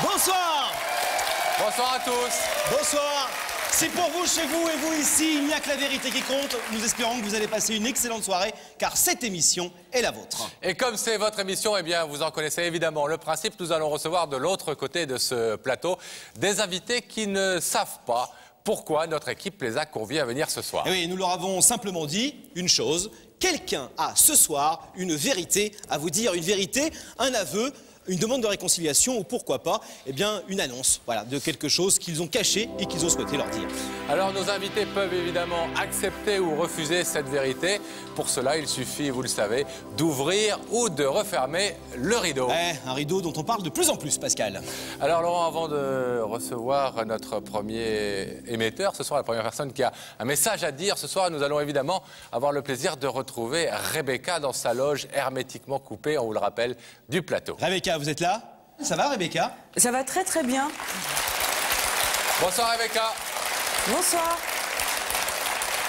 Bonsoir. Bonsoir à tous. Bonsoir. C'est pour vous, chez vous et vous ici, il n'y a que la vérité qui compte. Nous espérons que vous allez passer une excellente soirée, car cette émission est la vôtre. Et comme c'est votre émission, eh bien, vous en connaissez évidemment le principe. Nous allons recevoir de l'autre côté de ce plateau des invités qui ne savent pas pourquoi notre équipe les a conviés à venir ce soir. Et oui, nous leur avons simplement dit une chose. Quelqu'un a ce soir une vérité à vous dire, une vérité, un aveu, une demande de réconciliation ou pourquoi pas, eh bien, une annonce, voilà, de quelque chose qu'ils ont caché et qu'ils ont souhaité leur dire. Alors, nos invités peuvent évidemment accepter ou refuser cette vérité. Pour cela, il suffit, vous le savez, d'ouvrir ou de refermer le rideau. Un rideau dont on parle de plus en plus, Pascal. Alors, Laurent, avant de recevoir notre premier émetteur, ce soir, la première personne qui a un message à dire, ce soir, nous allons évidemment avoir le plaisir de retrouver Rebecca dans sa loge hermétiquement coupée, on vous le rappelle, du plateau. Rebecca, vous êtes là? Ça va, Rebecca? Ça va très très bien. Bonsoir, Rebecca. Bonsoir.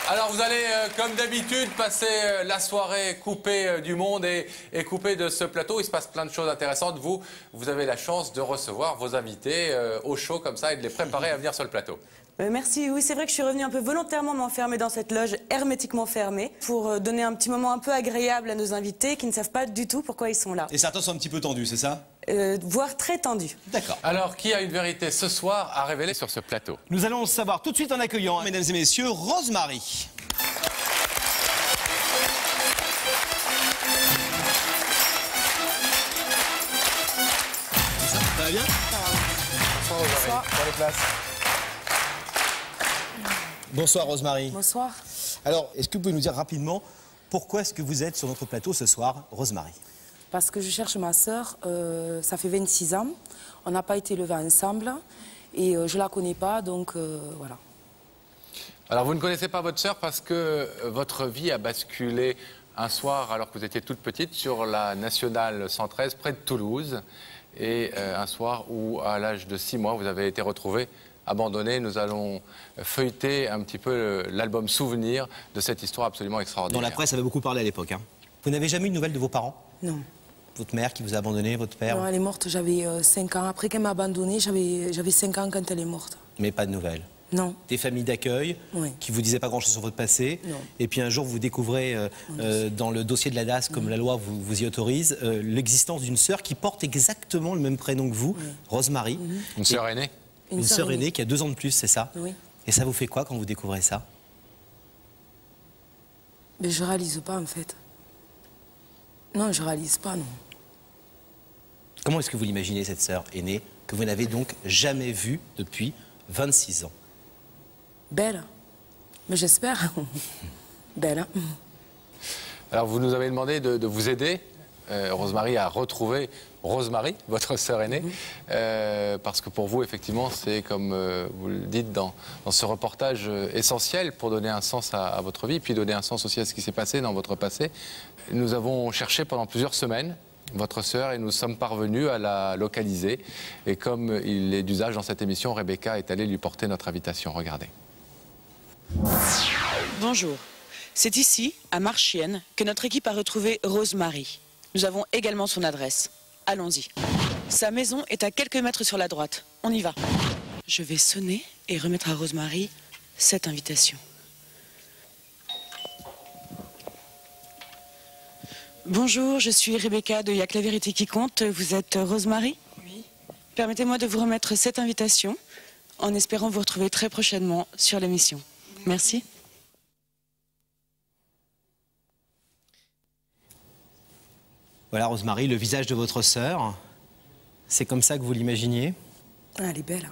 Alors, vous allez, comme d'habitude, passer la soirée coupée du monde et coupée de ce plateau. Il se passe plein de choses intéressantes. Vous avez la chance de recevoir vos invités au chaud comme ça et de les préparer à venir sur le plateau. Merci. Oui, c'est vrai que je suis revenue un peu volontairement m'enfermer dans cette loge hermétiquement fermée pour donner un petit moment un peu agréable à nos invités qui ne savent pas du tout pourquoi ils sont là. Et certains sont un petit peu tendus, c'est ça? Voire très tendus. D'accord. Alors, qui a une vérité ce soir à révéler sur ce plateau? Nous allons le savoir tout de suite en accueillant, mesdames et messieurs, Rosemary. Ça va bien? Bonsoir, Rosemary. Pour les places. Bonsoir, Rosemary. Bonsoir. Alors, est-ce que vous pouvez nous dire rapidement pourquoi est-ce que vous êtes sur notre plateau ce soir, Rosemary? Parce que je cherche ma sœur, ça fait 26 ans. On n'a pas été élevés ensemble et je ne la connais pas, donc voilà. Alors, vous ne connaissez pas votre sœur parce que votre vie a basculé un soir, alors que vous étiez toute petite, sur la nationale 113, près de Toulouse. Et un soir où, à l'âge de 6 mois, vous avez été retrouvée abandonnée. Nous allons feuilleter un petit peu l'album souvenir de cette histoire absolument extraordinaire. Dans la presse, ça avait beaucoup parlé à l'époque. Hein. Vous n'avez jamais eu de nouvelles de vos parents? Non. Votre mère qui vous a abandonné, votre père? Non, elle est morte, j'avais 5 ans. Après qu'elle m'a abandonnée, j'avais 5 ans quand elle est morte. Mais pas de nouvelles? Non. Des familles d'accueil oui. qui vous disaient pas grand-chose sur votre passé. Non. Et puis un jour, vous découvrez dans le dossier de la DAS, comme la loi vous y autorise, l'existence d'une sœur qui porte exactement le même prénom que vous, Rosemary. Une sœur aînée? Une sœur aînée qui a 2 ans de plus, c'est ça? Oui. Et ça vous fait quoi quand vous découvrez ça? Mais je réalise pas, en fait. Non, je réalise pas, non. Comment est-ce que vous l'imaginez, cette sœur aînée, que vous n'avez donc jamais vue depuis 26 ans? Belle. Mais j'espère. Belle, hein. Alors, vous nous avez demandé de vous aider, Rosemary, à retrouver Rosemary, votre sœur aînée, parce que pour vous, effectivement, c'est, comme vous le dites dans ce reportage, essentiel pour donner un sens à votre vie, puis donner un sens aussi à ce qui s'est passé dans votre passé. Nous avons cherché pendant plusieurs semaines votre sœur et nous sommes parvenus à la localiser. Et comme il est d'usage dans cette émission, Rebecca est allée lui porter notre invitation. Regardez. Bonjour. C'est ici, à Marchienne, que notre équipe a retrouvé Rosemary. Nous avons également son adresse. Allons-y. Sa maison est à quelques mètres sur la droite. On y va. Je vais sonner et remettre à Rosemary cette invitation. Bonjour, je suis Rebecca de Y'a que la vérité qui compte. Vous êtes Rosemary? Oui. Permettez-moi de vous remettre cette invitation en espérant vous retrouver très prochainement sur l'émission. Merci. Voilà, Rosemary, le visage de votre sœur. C'est comme ça que vous l'imaginiez? Elle est belle,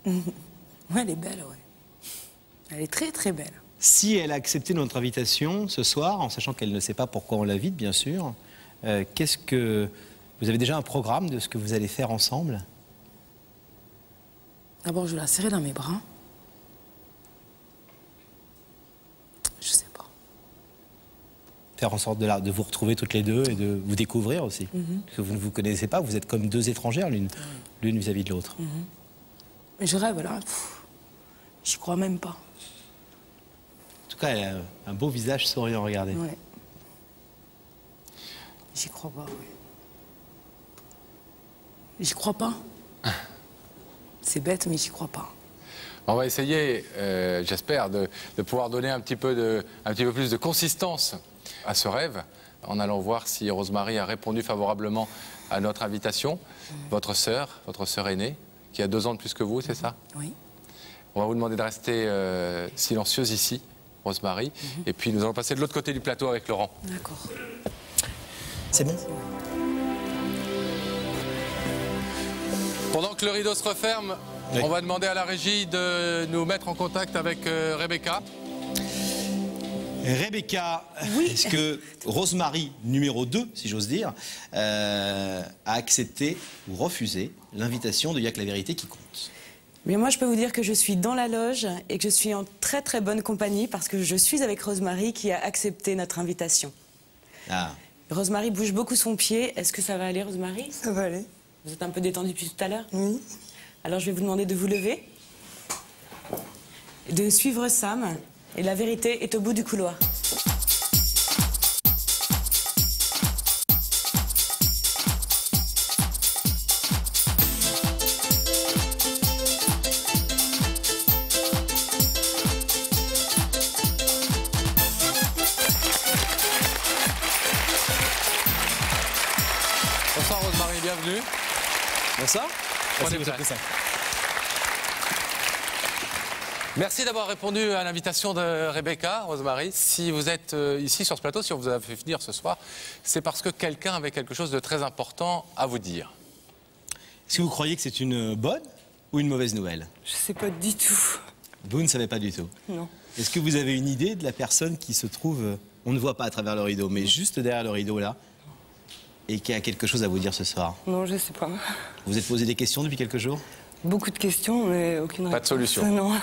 hein. Ouais, elle est belle, ouais. Elle est très, très belle. Si elle a accepté notre invitation ce soir, en sachant qu'elle ne sait pas pourquoi on l'invite, bien sûr, qu'est-ce que... Vous avez déjà un programme de ce que vous allez faire ensemble? D'abord, je vais la serrer dans mes bras. Je sais pas. Faire en sorte de vous retrouver toutes les deux et de vous découvrir aussi. Parce que vous ne vous connaissez pas, vous êtes comme 2 étrangères, l'une vis-à-vis de l'autre. Mais je rêve, là. J'y crois même pas. En tout cas, elle a un beau visage souriant, regardez. Ouais. J'y crois pas, ouais. J'y crois pas. C'est bête, mais j'y crois pas. On va essayer, j'espère, de pouvoir donner un petit peu plus de consistance à ce rêve, en allant voir si Rosemary a répondu favorablement à notre invitation. Votre sœur aînée, qui a 2 ans de plus que vous, c'est ça? Oui. On va vous demander de rester silencieuse ici, Rosemary. Et puis nous allons passer de l'autre côté du plateau avec Laurent. D'accord. C'est bon? Pendant que le rideau se referme, oui. On va demander à la régie de nous mettre en contact avec Rebecca. Rebecca, est-ce que Rosemary, numéro 2, si j'ose dire, a accepté ou refusé l'invitation de Y'a que la vérité qui compte? Mais moi, je peux vous dire que je suis dans la loge et que je suis en très très bonne compagnie parce que je suis avec Rosemary qui a accepté notre invitation. Ah. Rosemary bouge beaucoup son pied. Est-ce que ça va aller, Rosemary? Ça va aller. Vous êtes un peu détendue depuis tout à l'heure? Oui. Alors je vais vous demander de vous lever, de suivre Sam, et la vérité est au bout du couloir. Bonsoir Rosemary, bienvenue. Bonsoir. Prenez Merci, place. ça. Merci d'avoir répondu à l'invitation de Rebecca, Rosemary. Si vous êtes ici sur ce plateau, si on vous a fait venir ce soir, c'est parce que quelqu'un avait quelque chose de très important à vous dire. Est-ce que vous croyez que c'est une bonne ou une mauvaise nouvelle? Je sais pas du tout. Vous ne savez pas du tout. Non. Est-ce que vous avez une idée de la personne qui se trouve, on ne voit pas à travers le rideau, mais juste derrière le rideau là, et qui a quelque chose à vous dire ce soir? Non, je sais pas. Vous vous êtes posé des questions depuis quelques jours? Beaucoup de questions, mais aucune réponse. Pas de solution. Non.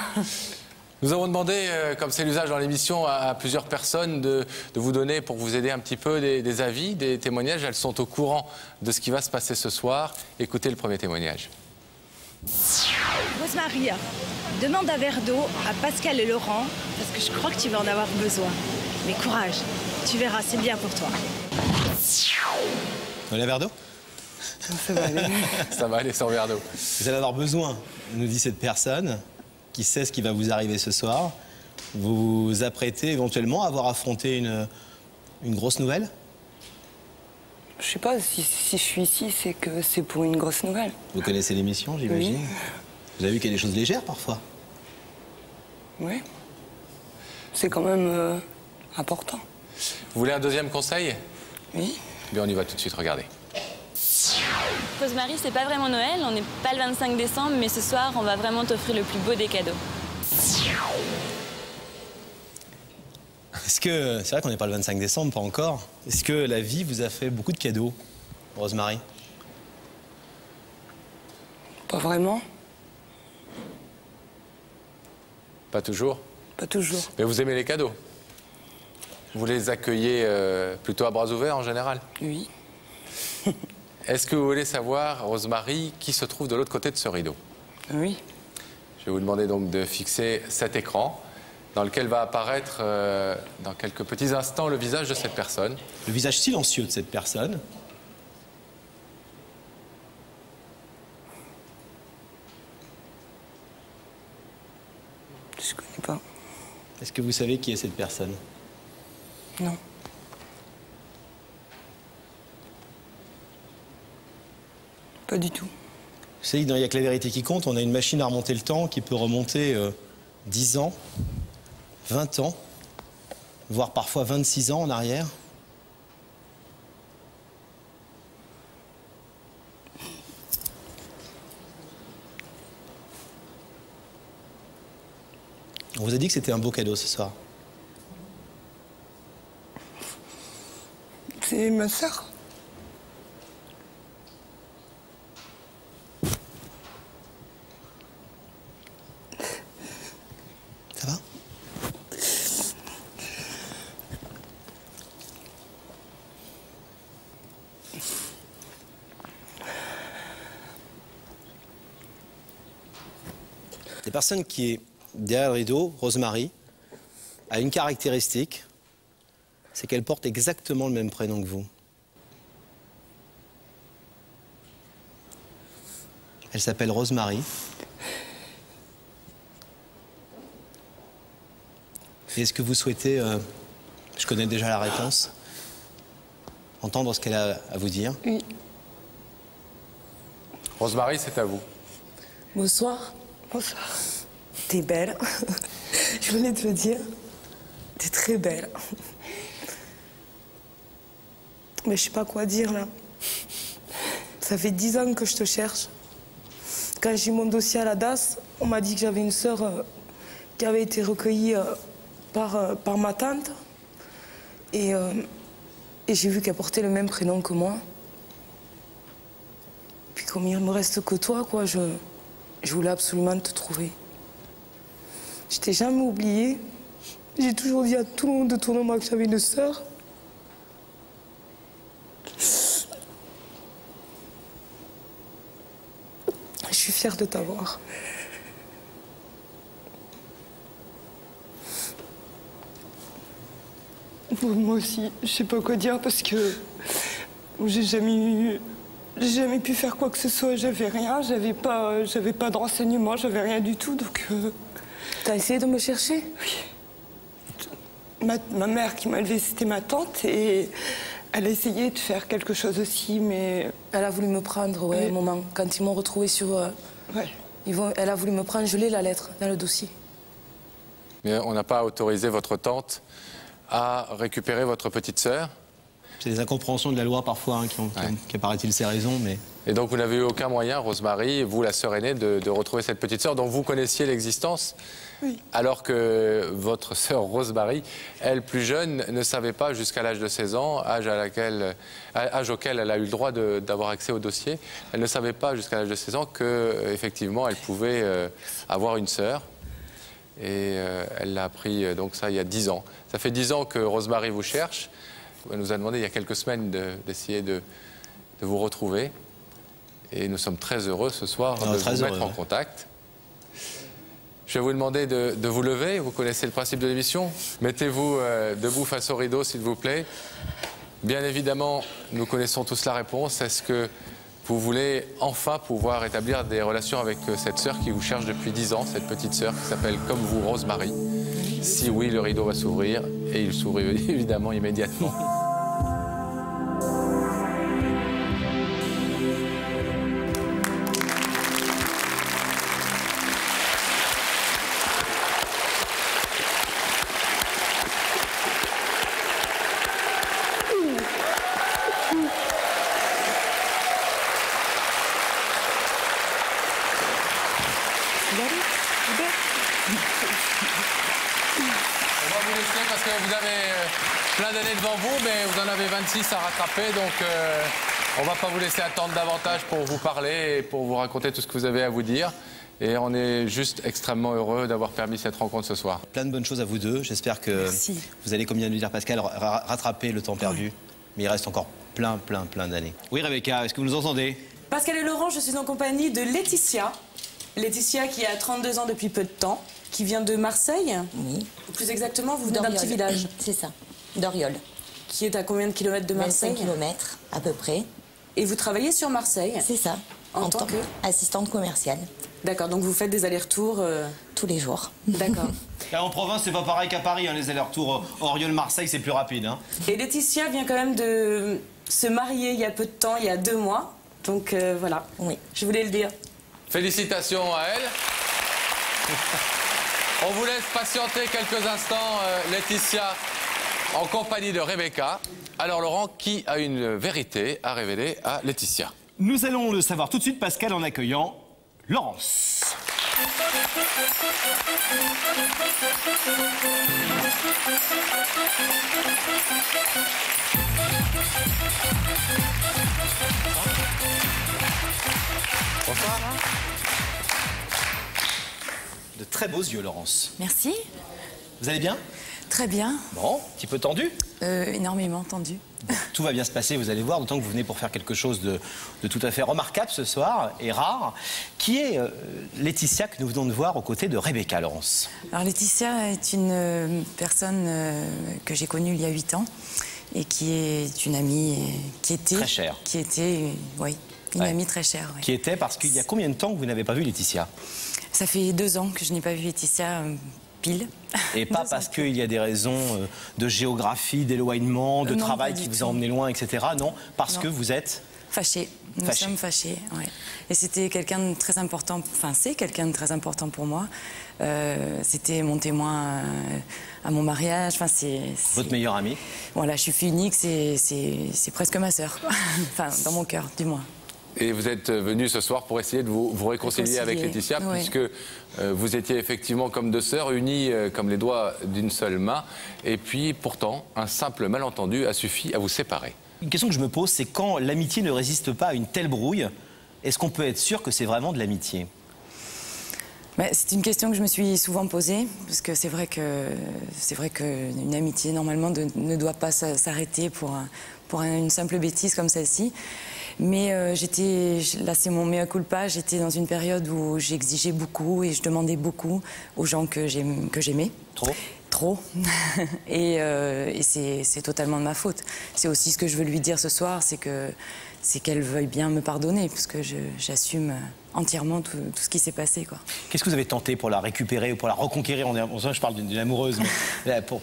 Nous avons demandé, comme c'est l'usage dans l'émission, à plusieurs personnes de vous donner, pour vous aider un petit peu, des avis, des témoignages. Elles sont au courant de ce qui va se passer ce soir. Écoutez le premier témoignage. Rosemary, demande un verre d'eau à Pascal et Laurent, parce que je crois que tu vas en avoir besoin. Mais courage, tu verras, c'est bien pour toi. Vous voulez un verre d'eau? Ça va aller. Ça va aller sans verre d'eau. Vous allez avoir besoin, nous dit cette personne, qui sait ce qui va vous arriver ce soir. Vous vous apprêtez éventuellement à avoir affronté une grosse nouvelle? Je sais pas, si je suis ici, c'est que c'est pour une grosse nouvelle. Vous connaissez l'émission, j'imagine? Oui. Vous avez vu qu'il y a des choses légères parfois? Oui. C'est quand même important. Vous voulez un deuxième conseil? Oui. Bien, on y va tout de suite, regardez. Rosemary, c'est pas vraiment Noël, on n'est pas le 25 décembre, mais ce soir, on va vraiment t'offrir le plus beau des cadeaux. Est-ce que, c'est vrai qu'on n'est pas le 25 décembre, pas encore. Est-ce que la vie vous a fait beaucoup de cadeaux, Rosemary? Pas vraiment. Pas toujours? Pas toujours. Mais vous aimez les cadeaux? Vous les accueillez plutôt à bras ouverts en général? Oui. Est-ce que vous voulez savoir, Rosemary, qui se trouve de l'autre côté de ce rideau? Oui. Je vais vous demander donc de fixer cet écran dans lequel va apparaître dans quelques petits instants le visage de cette personne. Le visage silencieux de cette personne. Je connais pas. Est-ce que vous savez qui est cette personne? Non. Pas du tout. Vous savez que dans Il y a que la vérité qui compte, on a une machine à remonter le temps qui peut remonter 10 ans, 20 ans, voire parfois 26 ans en arrière. On vous a dit que c'était un beau cadeau ce soir. C'est ma sœur. Ça va? La personne qui est derrière le rideau, Rosemary, a une caractéristique, c'est qu'elle porte exactement le même prénom que vous. Elle s'appelle Rosemary Et est-ce que vous souhaitez, je connais déjà la réponse, entendre ce qu'elle a à vous dire? Oui. Rosemary, c'est à vous. Bonsoir. Bonsoir. T'es belle. Je voulais te le dire. T'es très belle. Mais je sais pas quoi dire là. Ça fait 10 ans que je te cherche. Quand j'ai eu mon dossier à la DAS, on m'a dit que j'avais une sœur qui avait été recueillie par ma tante. Et j'ai vu qu'elle portait le même prénom que moi. Puis comme il me reste que toi, quoi, je voulais absolument te trouver. Je t'ai jamais oublié. J'ai toujours dit à tout le monde autour de moi que j'avais une sœur. Je suis fière de t'avoir. Moi aussi, je sais pas quoi dire parce que j'ai jamais pu faire quoi que ce soit. J'avais rien, j'avais pas de renseignements, j'avais rien du tout. Donc. T'as essayé de me chercher? Oui. Ma mère qui m'a élevée, c'était ma tante et elle a essayé de faire quelque chose aussi, mais. Elle a voulu me prendre, ouais, Oui. un moment. Quand ils m'ont retrouvée sur. Ouais. Elle a voulu me prendre, je l'ai la lettre dans le dossier. Mais on n'a pas autorisé votre tante à récupérer votre petite sœur. C'est des incompréhensions de la loi parfois qui apparaît-il ces raisons, mais... Et donc vous n'avez eu aucun moyen, Rosemary, vous la sœur aînée, de retrouver cette petite sœur dont vous connaissiez l'existence, Oui. alors que votre sœur Rosemary, elle plus jeune, ne savait pas jusqu'à l'âge de 16 ans, âge auquel elle a eu le droit d'avoir accès au dossier, elle ne savait pas jusqu'à l'âge de 16 ans qu'effectivement elle pouvait avoir une sœur. Et elle l'a appris donc ça il y a 10 ans. Ça fait 10 ans que Rosemary vous cherche. Elle nous a demandé il y a quelques semaines d'essayer de vous retrouver. Et nous sommes très heureux ce soir de vous mettre en contact. Je vais vous demander de vous lever. Vous connaissez le principe de l'émission. Mettez-vous debout face au rideau, s'il vous plaît. Bien évidemment, nous connaissons tous la réponse. Est-ce que vous voulez enfin pouvoir établir des relations avec cette sœur qui vous cherche depuis 10 ans, cette petite sœur qui s'appelle comme vous Rosemary? Si oui, le rideau va s'ouvrir et il s'ouvre évidemment immédiatement. On va vous laisser parce que vous avez plein d'années devant vous, mais vous en avez 26 à rattraper, donc on ne va pas vous laisser attendre davantage pour vous parler et pour vous raconter tout ce que vous avez à vous dire. Et on est juste extrêmement heureux d'avoir permis cette rencontre ce soir. Plein de bonnes choses à vous deux. J'espère que vous allez, comme vient de le dire Pascal, rattraper le temps perdu. Mais il reste encore plein d'années. Oui, Rebecca, est-ce que vous nous entendez? Pascal et Laurent, je suis en compagnie de Laetitia. Laetitia qui a 32 ans depuis peu de temps, qui vient de Marseille. Oui. Plus exactement, vous venez d'un petit village. C'est ça, d'Oriol. Qui est à combien de kilomètres de Marseille? 25 kilomètres, à peu près. Et vous travaillez sur Marseille? C'est ça, en tant qu'assistante commerciale. D'accord, donc vous faites des allers-retours tous les jours. D'accord. En province, c'est pas pareil qu'à Paris, hein, les allers-retours Oriol-Marseille, c'est plus rapide. Hein. Et Laetitia vient quand même de se marier il y a peu de temps, il y a 2 mois. Donc voilà, oui. Je voulais le dire. Félicitations à elle. On vous laisse patienter quelques instants, Laetitia, en compagnie de Rebecca. Alors Laurent, qui a une vérité à révéler à Laetitia? Nous allons le savoir tout de suite, Pascal, en accueillant Laurence. Bonsoir. De très beaux yeux, Laurence. Merci. Vous allez bien? Très bien. Bon, un petit peu tendu? Énormément tendu. Tout va bien se passer, vous allez voir, d'autant que vous venez pour faire quelque chose de tout à fait remarquable ce soir, et rare, qui est Laetitia, que nous venons de voir aux côtés de Rebecca, Laurence. Alors Laetitia est une personne que j'ai connue il y a 8 ans, et qui est une amie qui était... Très chère. Qui était, oui, une amie très chère. Oui. Qui était, parce qu'il y a combien de temps que vous n'avez pas vu Laetitia? Ça fait 2 ans que je n'ai pas vu Laetitia, pile. Et pas parce qu'il y a des raisons de géographie, d'éloignement, de Non, travail pas qui du vous tout. a emmené loin, etc. Non, parce Non. que vous êtes... Fâchés. Nous Fâchés. sommes fâchés, ouais. Et c'était quelqu'un de très important, enfin c'est quelqu'un de très important pour moi. C'était mon témoin à mon mariage, enfin c'est... Votre meilleur ami. Voilà, je suis fille unique, c'est presque ma sœur, quoi. Enfin dans mon cœur, du moins. Et vous êtes venu ce soir pour essayer de vous réconcilier avec Laetitia, ouais. puisque vous étiez effectivement comme deux sœurs, unies comme les doigts d'une seule main. Et puis pourtant, un simple malentendu a suffi à vous séparer. Une question que je me pose, c'est quand l'amitié ne résiste pas à une telle brouille, est-ce qu'on peut être sûr que c'est vraiment de l'amitié? C'est une question que je me suis souvent posée, parce que c'est vrai qu'une amitié, normalement, ne doit pas s'arrêter pour une simple bêtise comme celle-ci. Mais là c'est mon mea culpa, j'étais dans une période où j'exigeais beaucoup et je demandais beaucoup aux gens que j'aimais. Trop. Et c'est totalement de ma faute. C'est aussi ce que je veux lui dire ce soir, c'est qu'elle veuille bien me pardonner, parce que j'assume entièrement tout ce qui s'est passé, quoi. Qu'est-ce que vous avez tenté pour la récupérer ou pour la reconquérir? Je parle d'une amoureuse, mais pour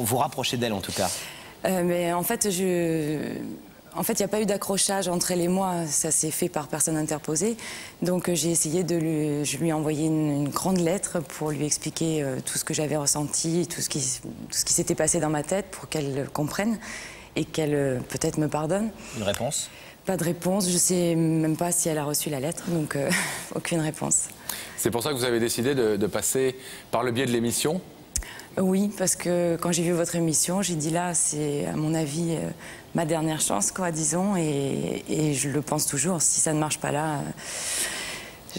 vous rapprocher d'elle en tout cas. Mais en fait, il n'y a pas eu d'accrochage entre elle et moi, ça s'est fait par personne interposée. Donc j'ai essayé je lui ai envoyé une grande lettre pour lui expliquer tout ce que j'avais ressenti, tout ce qui s'était passé dans ma tête, pour qu'elle comprenne et qu'elle peut-être me pardonne. Une réponse? Pas de réponse, je ne sais même pas si elle a reçu la lettre, donc aucune réponse. C'est pour ça que vous avez décidé de passer par le biais de l'émission? Oui, parce que quand j'ai vu votre émission, j'ai dit là, c'est à mon avis ma dernière chance, quoi, disons, et je le pense toujours. Si ça ne marche pas là,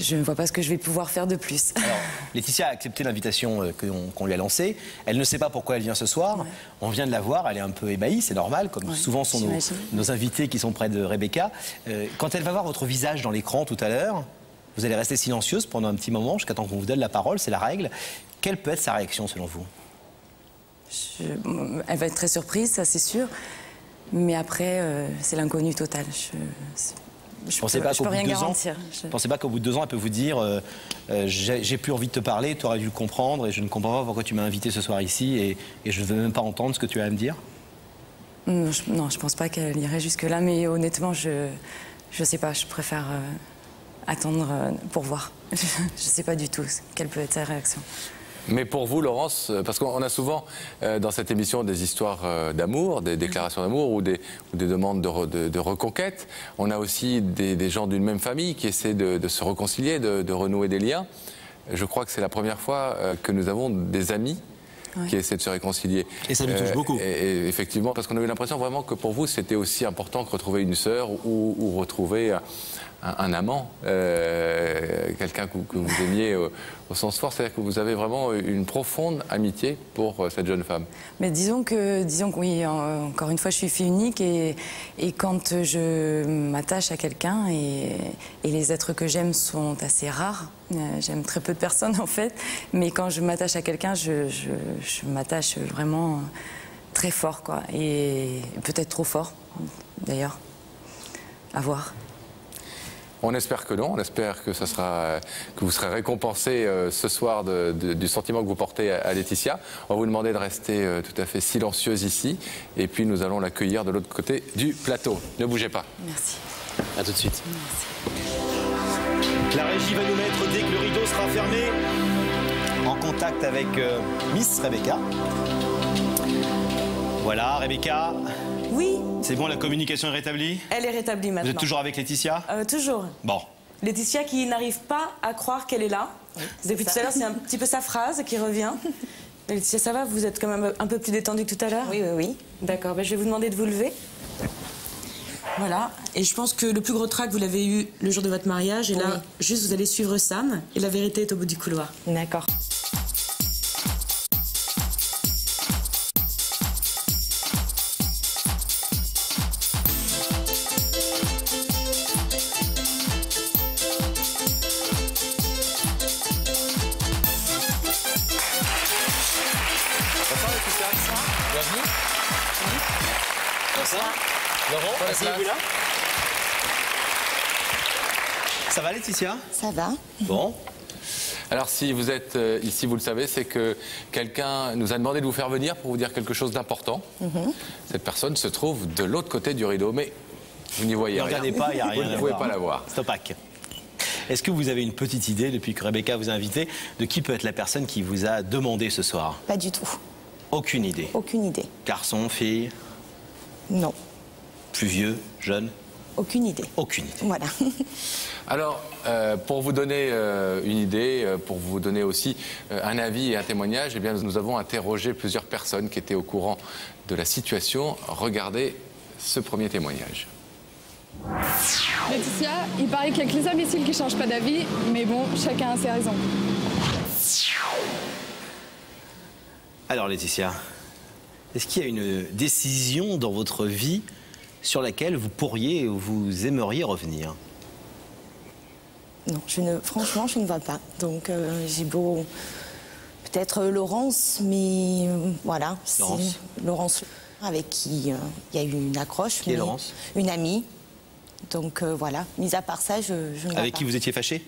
je ne vois pas ce que je vais pouvoir faire de plus. Alors, Laetitia a accepté l'invitation qu'on lui a lancée. Elle ne sait pas pourquoi elle vient ce soir. Ouais. On vient de la voir, elle est un peu ébahie, c'est normal, comme souvent sont nos invités qui sont près de Rebecca. Quand elle va voir votre visage dans l'écran tout à l'heure, vous allez rester silencieuse pendant un petit moment, jusqu'à temps qu'on vous donne la parole, c'est la règle. Quelle peut être sa réaction selon vous? Elle va être très surprise, ça c'est sûr. Mais après, c'est l'inconnu total. Je peux rien garantir. Vous ne pensez pas qu'au bout de 2 ans, elle peut vous dire j'ai plus envie de te parler, tu aurais dû le comprendre et je ne comprends pas pourquoi tu m'as invité ce soir ici et je ne veux même pas entendre ce que tu as à me dire? Non, je ne pense pas qu'elle irait jusque-là, mais honnêtement, je ne sais pas, je préfère attendre pour voir. Je ne sais pas du tout quelle peut être sa réaction. Mais pour vous, Laurence, parce qu'on a souvent dans cette émission des histoires d'amour, des déclarations d'amour ou des demandes de reconquête. On a aussi des gens d'une même famille qui essaient de se réconcilier, de renouer des liens. Je crois que c'est la première fois que nous avons des amis qui essaient de se réconcilier. Et ça nous touche beaucoup. Et effectivement, parce qu'on a eu l'impression vraiment que pour vous, c'était aussi important que retrouver une sœur ou retrouver un amant, quelqu'un que vous aimiez au sens fort, c'est-à-dire que vous avez vraiment une profonde amitié pour cette jeune femme. Mais disons que oui, encore une fois, je suis fille unique et quand je m'attache à quelqu'un, et les êtres que j'aime sont assez rares, j'aime très peu de personnes en fait, mais quand je m'attache à quelqu'un, je m'attache vraiment très fort, quoi, et peut-être trop fort, d'ailleurs, à voir. On espère que non, on espère que vous serez récompensé ce soir du sentiment que vous portez à Laetitia. On va vous demander de rester tout à fait silencieuse ici, et puis nous allons l'accueillir de l'autre côté du plateau. Ne bougez pas. Merci. À tout de suite. Merci. La régie va nous mettre, dès que le rideau sera fermé, en contact avec Miss Rebecca. Voilà, Rebecca. Oui. C'est bon, la communication est rétablie? Elle est rétablie maintenant. Vous êtes toujours avec Laetitia? Toujours. Bon. Laetitia qui n'arrive pas à croire qu'elle est là. Oui, depuis tout à l'heure, c'est un petit peu sa phrase qui revient. Laetitia, ça va? Vous êtes quand même un peu plus détendue que tout à l'heure? Oui, oui, oui. D'accord, je vais vous demander de vous lever. Voilà. Et je pense que le plus gros trac, vous l'avez eu le jour de votre mariage. Et là, juste, vous allez suivre Sam. Et la vérité est au bout du couloir. D'accord. Bienvenue. Bonsoir. Laurent, asseyez-vous là. Ça va, Laetitia? Ça va. Bon. Alors si vous êtes ici, vous le savez, c'est que quelqu'un nous a demandé de vous faire venir pour vous dire quelque chose d'important. Cette personne se trouve de l'autre côté du rideau, mais vous n'y voyez Ne rien. regardez pas, il n'y a rien. Vous ne pouvez pas la voir. C'est opaque. Est-ce que vous avez une petite idée, depuis que Rebecca vous a invité, de qui peut être la personne qui vous a demandé ce soir? Pas du tout. Aucune idée. Aucune idée. Garçon, fille? Non. Plus vieux, jeune? Aucune idée. Aucune idée. Voilà. Alors, pour vous donner une idée, pour vous donner aussi un avis et un témoignage, eh bien, nous avons interrogé plusieurs personnes qui étaient au courant de la situation. Regardez ce premier témoignage. Laetitia, il paraît qu'il n'y a que les imbéciles qui ne changent pas d'avis, mais bon, chacun a ses raisons. Alors Laetitia, est-ce qu'il y a une décision dans votre vie sur laquelle vous pourriez ou vous aimeriez revenir? Non, franchement, je ne vois pas. Donc, j'ai beau... Peut-être Laurence, mais voilà. Laurence, avec qui il y a eu une accroche. Qui est Laurence? Une amie. Donc, voilà. Mis à part ça, je ne vois pas. Avec qui vous étiez fâché?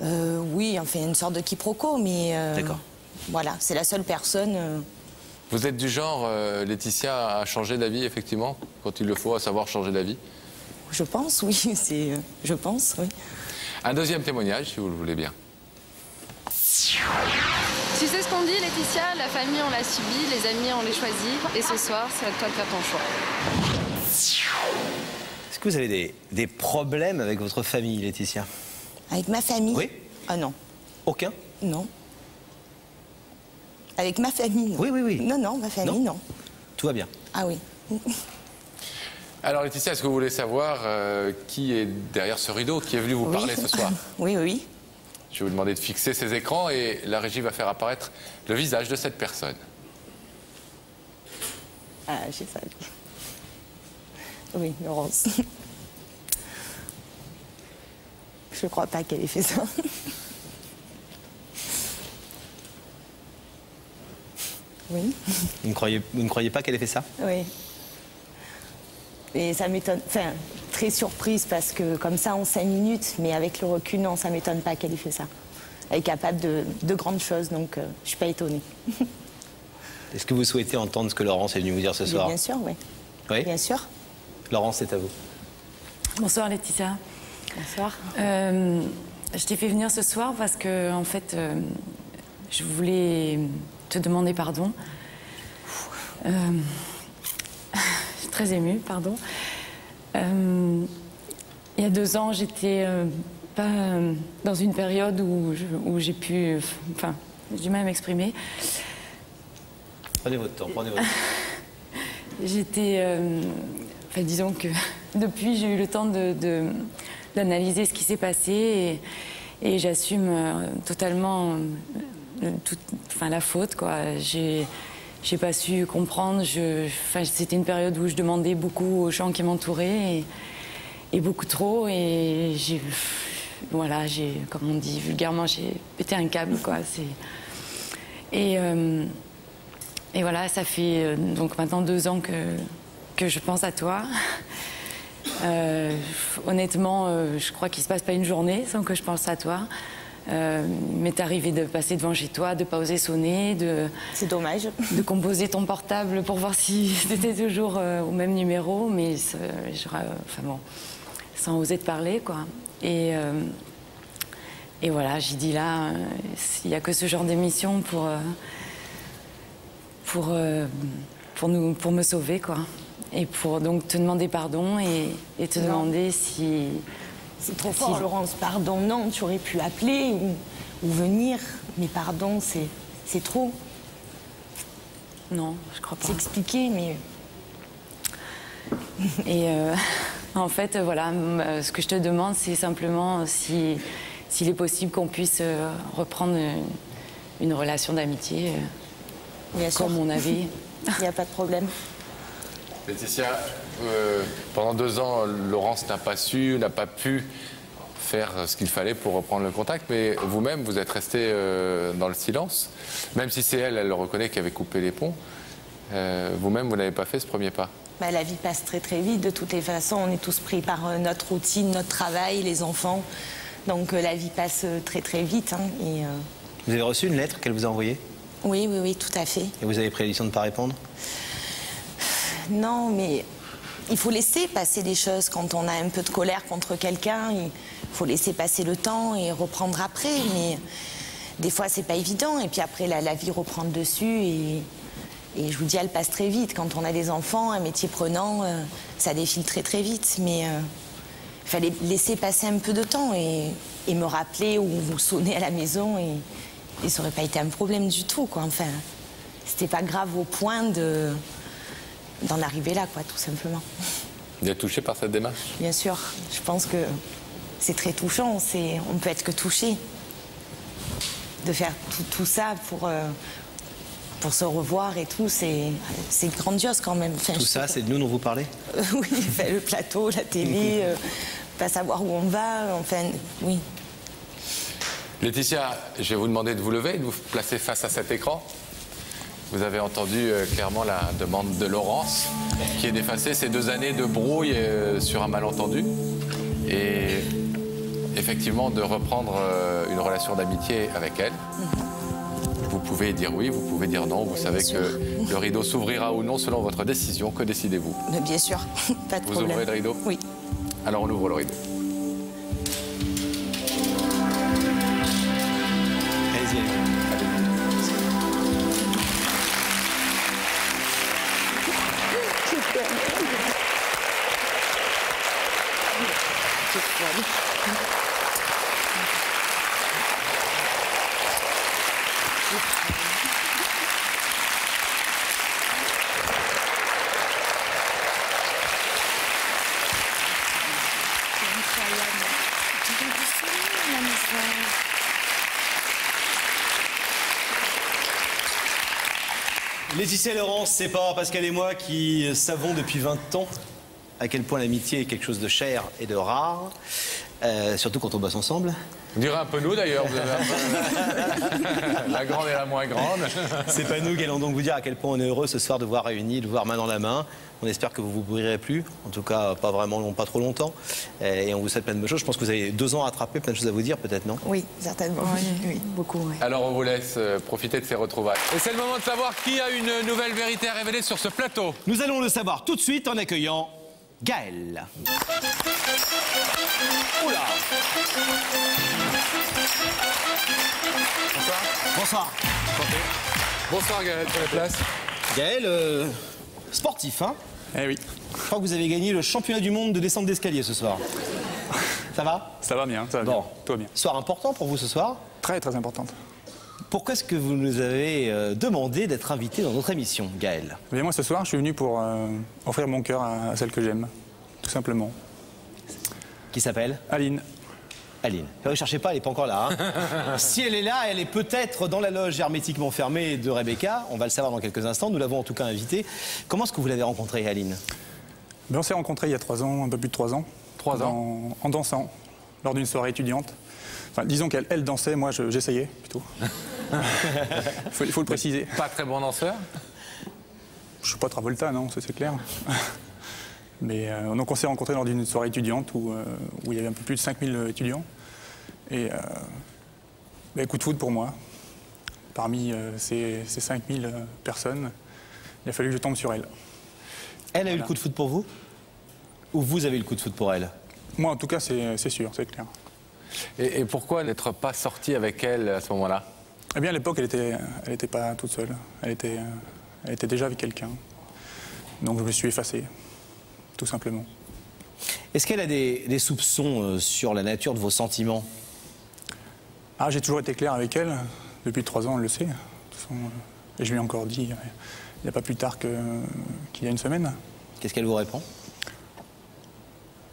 Oui, enfin, une sorte de quiproquo, mais... D'accord. Voilà, c'est la seule personne... Vous êtes du genre, Laetitia, à changer d'avis, effectivement, quand il le faut, à savoir changer d'avis? Je pense, oui. Je pense, oui. Un deuxième témoignage, si vous le voulez bien. Tu sais ce qu'on dit, Laetitia, la famille, on l'a subi, les amis, on les choisit. Et ce soir, c'est à toi de faire ton choix. Est-ce que vous avez des problèmes avec votre famille, Laetitia? Avec ma famille? Oui. Ah non. Aucun? Non. Avec ma famille, non. Oui, oui, oui. Non, non, ma famille, non. Tout va bien? Ah oui. Alors Laetitia, est-ce que vous voulez savoir qui est derrière ce rideau, qui est venu vous parler ce soir? Oui, oui. Je vais vous demander de fixer ces écrans et la régie va faire apparaître le visage de cette personne. Ah, j'ai ça. Oui, Laurence. Je crois pas qu'elle ait fait ça. Oui. Vous ne croyez pas qu'elle ait fait ça? Oui. Et ça m'étonne, enfin, très surprise parce que comme ça en 5 minutes, mais avec le recul, non, ça m'étonne pas qu'elle ait fait ça. Elle est capable de grandes choses, donc je suis pas étonnée. Est-ce que vous souhaitez entendre ce que Laurence est venue vous dire ce soir? Bien sûr, oui. Oui? Bien sûr. Laurence, c'est à vous. Bonsoir Laetitia. Bonsoir. Je t'ai fait venir ce soir parce que, en fait, je voulais te demander pardon. Je suis très émue, pardon. Il y a 2 ans, j'étais pas dans une période où j'ai pu... Enfin, j'ai du mal à m'exprimer. Prenez votre temps, prenez votre temps. J'étais... enfin, disons que depuis, j'ai eu le temps d'analyser ce qui s'est passé et j'assume totalement la faute, quoi. J'ai pas su comprendre. C'était une période où je demandais beaucoup aux gens qui m'entouraient et beaucoup trop. Et voilà, comme on dit vulgairement, j'ai pété un câble, quoi. Et voilà, ça fait donc maintenant 2 ans que je pense à toi. Honnêtement, je crois qu'il se passe pas une journée sans que je pense à toi. M'est arrivé de passer devant chez toi, de pas oser sonner, c'est dommage, de composer ton portable pour voir si c'était toujours au même numéro, mais enfin bon, sans oser te parler, quoi. Et voilà, j'ai dit là, il n'y a que ce genre d'émission pour me sauver, quoi. Et pour donc te demander pardon et te demander si... C'est trop fort, Laurence. Pardon, non, tu aurais pu appeler ou venir. Mais pardon, c'est trop. Non, je crois pas. C'est expliqué, mais... Et en fait, voilà, ce que je te demande, c'est simplement s'il est possible qu'on puisse reprendre une relation d'amitié comme on avait. Il n'y a pas de problème. Laetitia, pendant 2 ans, Laurence n'a pas pu faire ce qu'il fallait pour reprendre le contact, mais vous-même, vous êtes resté dans le silence, même si c'est elle le reconnaît, qui avait coupé les ponts. Vous-même, vous n'avez pas fait ce premier pas. Bah, la vie passe très très vite, de toutes les façons, on est tous pris par notre routine, notre travail, les enfants. Donc la vie passe très très vite. Hein, et, Vous avez reçu une lettre qu'elle vous a envoyée? Oui, oui, oui, tout à fait. Et vous avez pris la décision de ne pas répondre? Non, mais il faut laisser passer des choses. Quand on a un peu de colère contre quelqu'un, il faut laisser passer le temps et reprendre après. Mais des fois, c'est pas évident. Et puis après, la vie reprend le dessus. Et je vous dis, elle passe très vite. Quand on a des enfants, un métier prenant, ça défile très très vite. Mais il fallait laisser passer un peu de temps et me rappeler ou sonner à la maison. Et ça n'aurait pas été un problème du tout, quoi. Enfin, c'était pas grave au point d'en arriver là, quoi, tout simplement. Vous êtes touché par cette démarche? Bien sûr, je pense que c'est très touchant. On peut être que touché de faire tout ça pour se revoir et tout. C'est grandiose quand même. Enfin, tout ça, c'est de nous dont vous parlez? Oui, enfin, le plateau, la télé, pas savoir où on va, enfin, oui. Laetitia, je vais vous demander de vous lever et de vous placer face à cet écran. Vous avez entendu clairement la demande de Laurence, qui est d'effacer ces 2 années de brouille sur un malentendu et effectivement de reprendre une relation d'amitié avec elle. Vous pouvez dire oui, vous pouvez dire non. Vous savez que le rideau s'ouvrira ou non selon votre décision. Que décidez-vous? Bien sûr, pas de problème. Vous ouvrez le rideau? Oui. Alors on ouvre le rideau. Laetitia et Laurence, c'est pas Pascal et moi qui savons depuis 20 ans à quel point l'amitié est quelque chose de cher et de rare, surtout quand on bosse ensemble. On dirait un peu nous d'ailleurs, la grande et la moins grande. C'est pas nous qui allons donc vous dire à quel point on est heureux ce soir de voir réunis, de voir main dans la main. On espère que vous vous brouillerez plus, en tout cas pas vraiment, pas trop longtemps. Et on vous souhaite plein de bonnes choses. Je pense que vous avez 2 ans à attraper, plein de choses à vous dire peut-être, non? Oui, certainement. Oui, beaucoup. Oui. Alors on vous laisse profiter de ces retrouvailles. Et c'est le moment de savoir qui a une nouvelle vérité à révéler sur ce plateau. Nous allons le savoir tout de suite en accueillant Gaël. Oula! Bonsoir. Bonsoir. Bonsoir Gaël, pour la place. Gaël, sportif, hein? Eh oui. Je crois que vous avez gagné le championnat du monde de descente d'escalier ce soir. Ça va? Ça va bien, ça va bien. Tout va bien. Soir important pour vous ce soir? Très, très importante. Pourquoi est-ce que vous nous avez demandé d'être invité dans notre émission, Gaël? Eh bien, moi, ce soir, je suis venu pour offrir mon cœur à celle que j'aime, tout simplement. Qui s'appelle? Aline. Aline. Ne cherchez pas, elle n'est pas encore là. Hein. Si elle est là, elle est peut-être dans la loge hermétiquement fermée de Rebecca. On va le savoir dans quelques instants. Nous l'avons en tout cas invitée. Comment est-ce que vous l'avez rencontrée, Aline? On s'est rencontrés il y a 3 ans, un peu plus de 3 ans. 3 ans en dansant, lors d'une soirée étudiante. Enfin, disons qu'elle dansait, moi j'essayais plutôt. Il faut le préciser. Pas très bon danseur? Je suis pas Travolta, non, ça c'est clair. Mais donc on s'est rencontrés lors d'une soirée étudiante où il y avait un peu plus de 5000 étudiants. Et coup de foudre pour moi. Parmi ces 5000 personnes, il a fallu que je tombe sur elle. Elle a eu le coup de foudre pour vous? Ou vous avez eu le coup de foudre pour elle? Moi en tout cas c'est sûr, c'est clair. Et pourquoi n'être pas sorti avec elle à ce moment-là? Eh bien à l'époque elle était pas toute seule. Elle était déjà avec quelqu'un. Donc je me suis effacé. Tout simplement. Est-ce qu'elle a des soupçons sur la nature de vos sentiments? Ah, j'ai toujours été clair avec elle. Depuis 3 ans, elle le sait. Et je lui ai encore dit, il n'y a pas plus tard qu'il y a une semaine. Qu'est-ce qu'elle vous répond?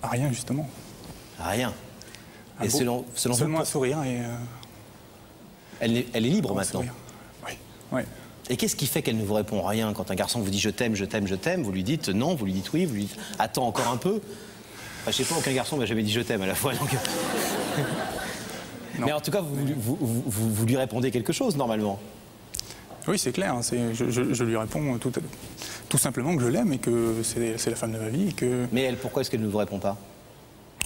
Ah, rien, justement. Rien. Et seulement un sourire et... Elle est libre maintenant? Oui. Oui. Et qu'est-ce qui fait qu'elle ne vous répond rien? Quand un garçon vous dit je t'aime, je t'aime, je t'aime, vous lui dites non, vous lui dites oui, vous lui dites attends encore un peu. Enfin, je sais pas, aucun garçon m'a jamais dit je t'aime à la fois. Donc... Mais en tout cas, vous lui répondez quelque chose normalement. Oui, c'est clair. Je lui réponds tout simplement que je l'aime et que c'est la femme de ma vie. Et que... Mais elle, pourquoi est-ce qu'elle ne vous répond pas?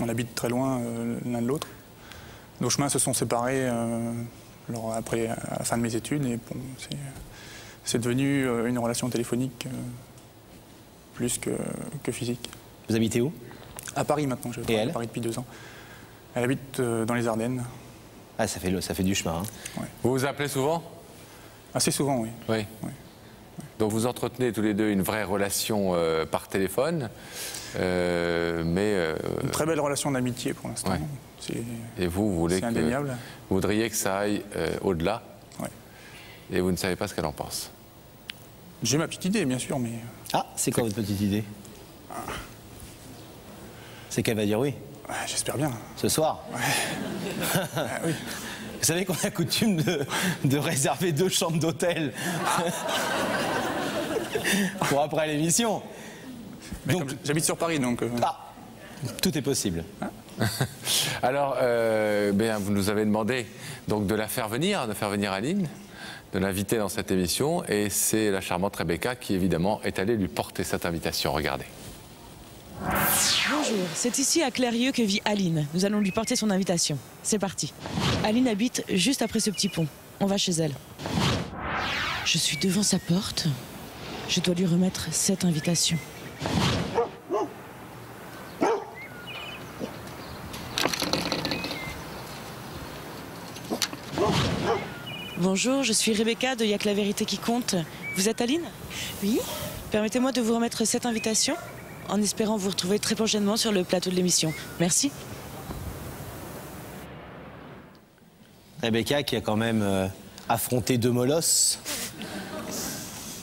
On habite très loin l'un de l'autre. nos chemins se sont séparés après à la fin de mes études. Et bon, c'est devenu une relation téléphonique plus que physique. Vous habitez où? À Paris maintenant, je travaille à Paris depuis 2 ans. Elle habite dans les Ardennes. Ah, ça fait du chemin. Hein. Ouais. Vous vous appelez souvent? Assez souvent, oui. Oui. Oui. Donc vous entretenez tous les deux une vraie relation par téléphone, mais... Une très belle relation d'amitié pour l'instant. Ouais. Et vous voudriez que ça aille au-delà, et vous ne savez pas ce qu'elle en pense. J'ai ma petite idée, bien sûr, mais... Ah, c'est quoi votre petite idée? C'est qu'elle va dire oui. Ouais, j'espère bien. Ce soir? Ouais. Oui. Vous savez qu'on a coutume de réserver 2 chambres d'hôtel pour après l'émission. Donc j'habite sur Paris, donc... Ah, tout est possible. Alors, vous nous avez demandé donc, de faire venir Aline, de l'inviter dans cette émission, et c'est la charmante Rebecca qui, évidemment, est allée lui porter cette invitation. Regardez. Bonjour, c'est ici à Clérieux que vit Aline. Nous allons lui porter son invitation. C'est parti. Aline habite juste après ce petit pont. On va chez elle. Je suis devant sa porte. Je dois lui remettre cette invitation. Bonjour, je suis Rebecca de Y'a que la vérité qui compte. Vous êtes Aline? Oui. Permettez-moi de vous remettre cette invitation, en espérant vous retrouver très prochainement sur le plateau de l'émission. Merci. Rebecca qui a quand même affronté 2 molosses,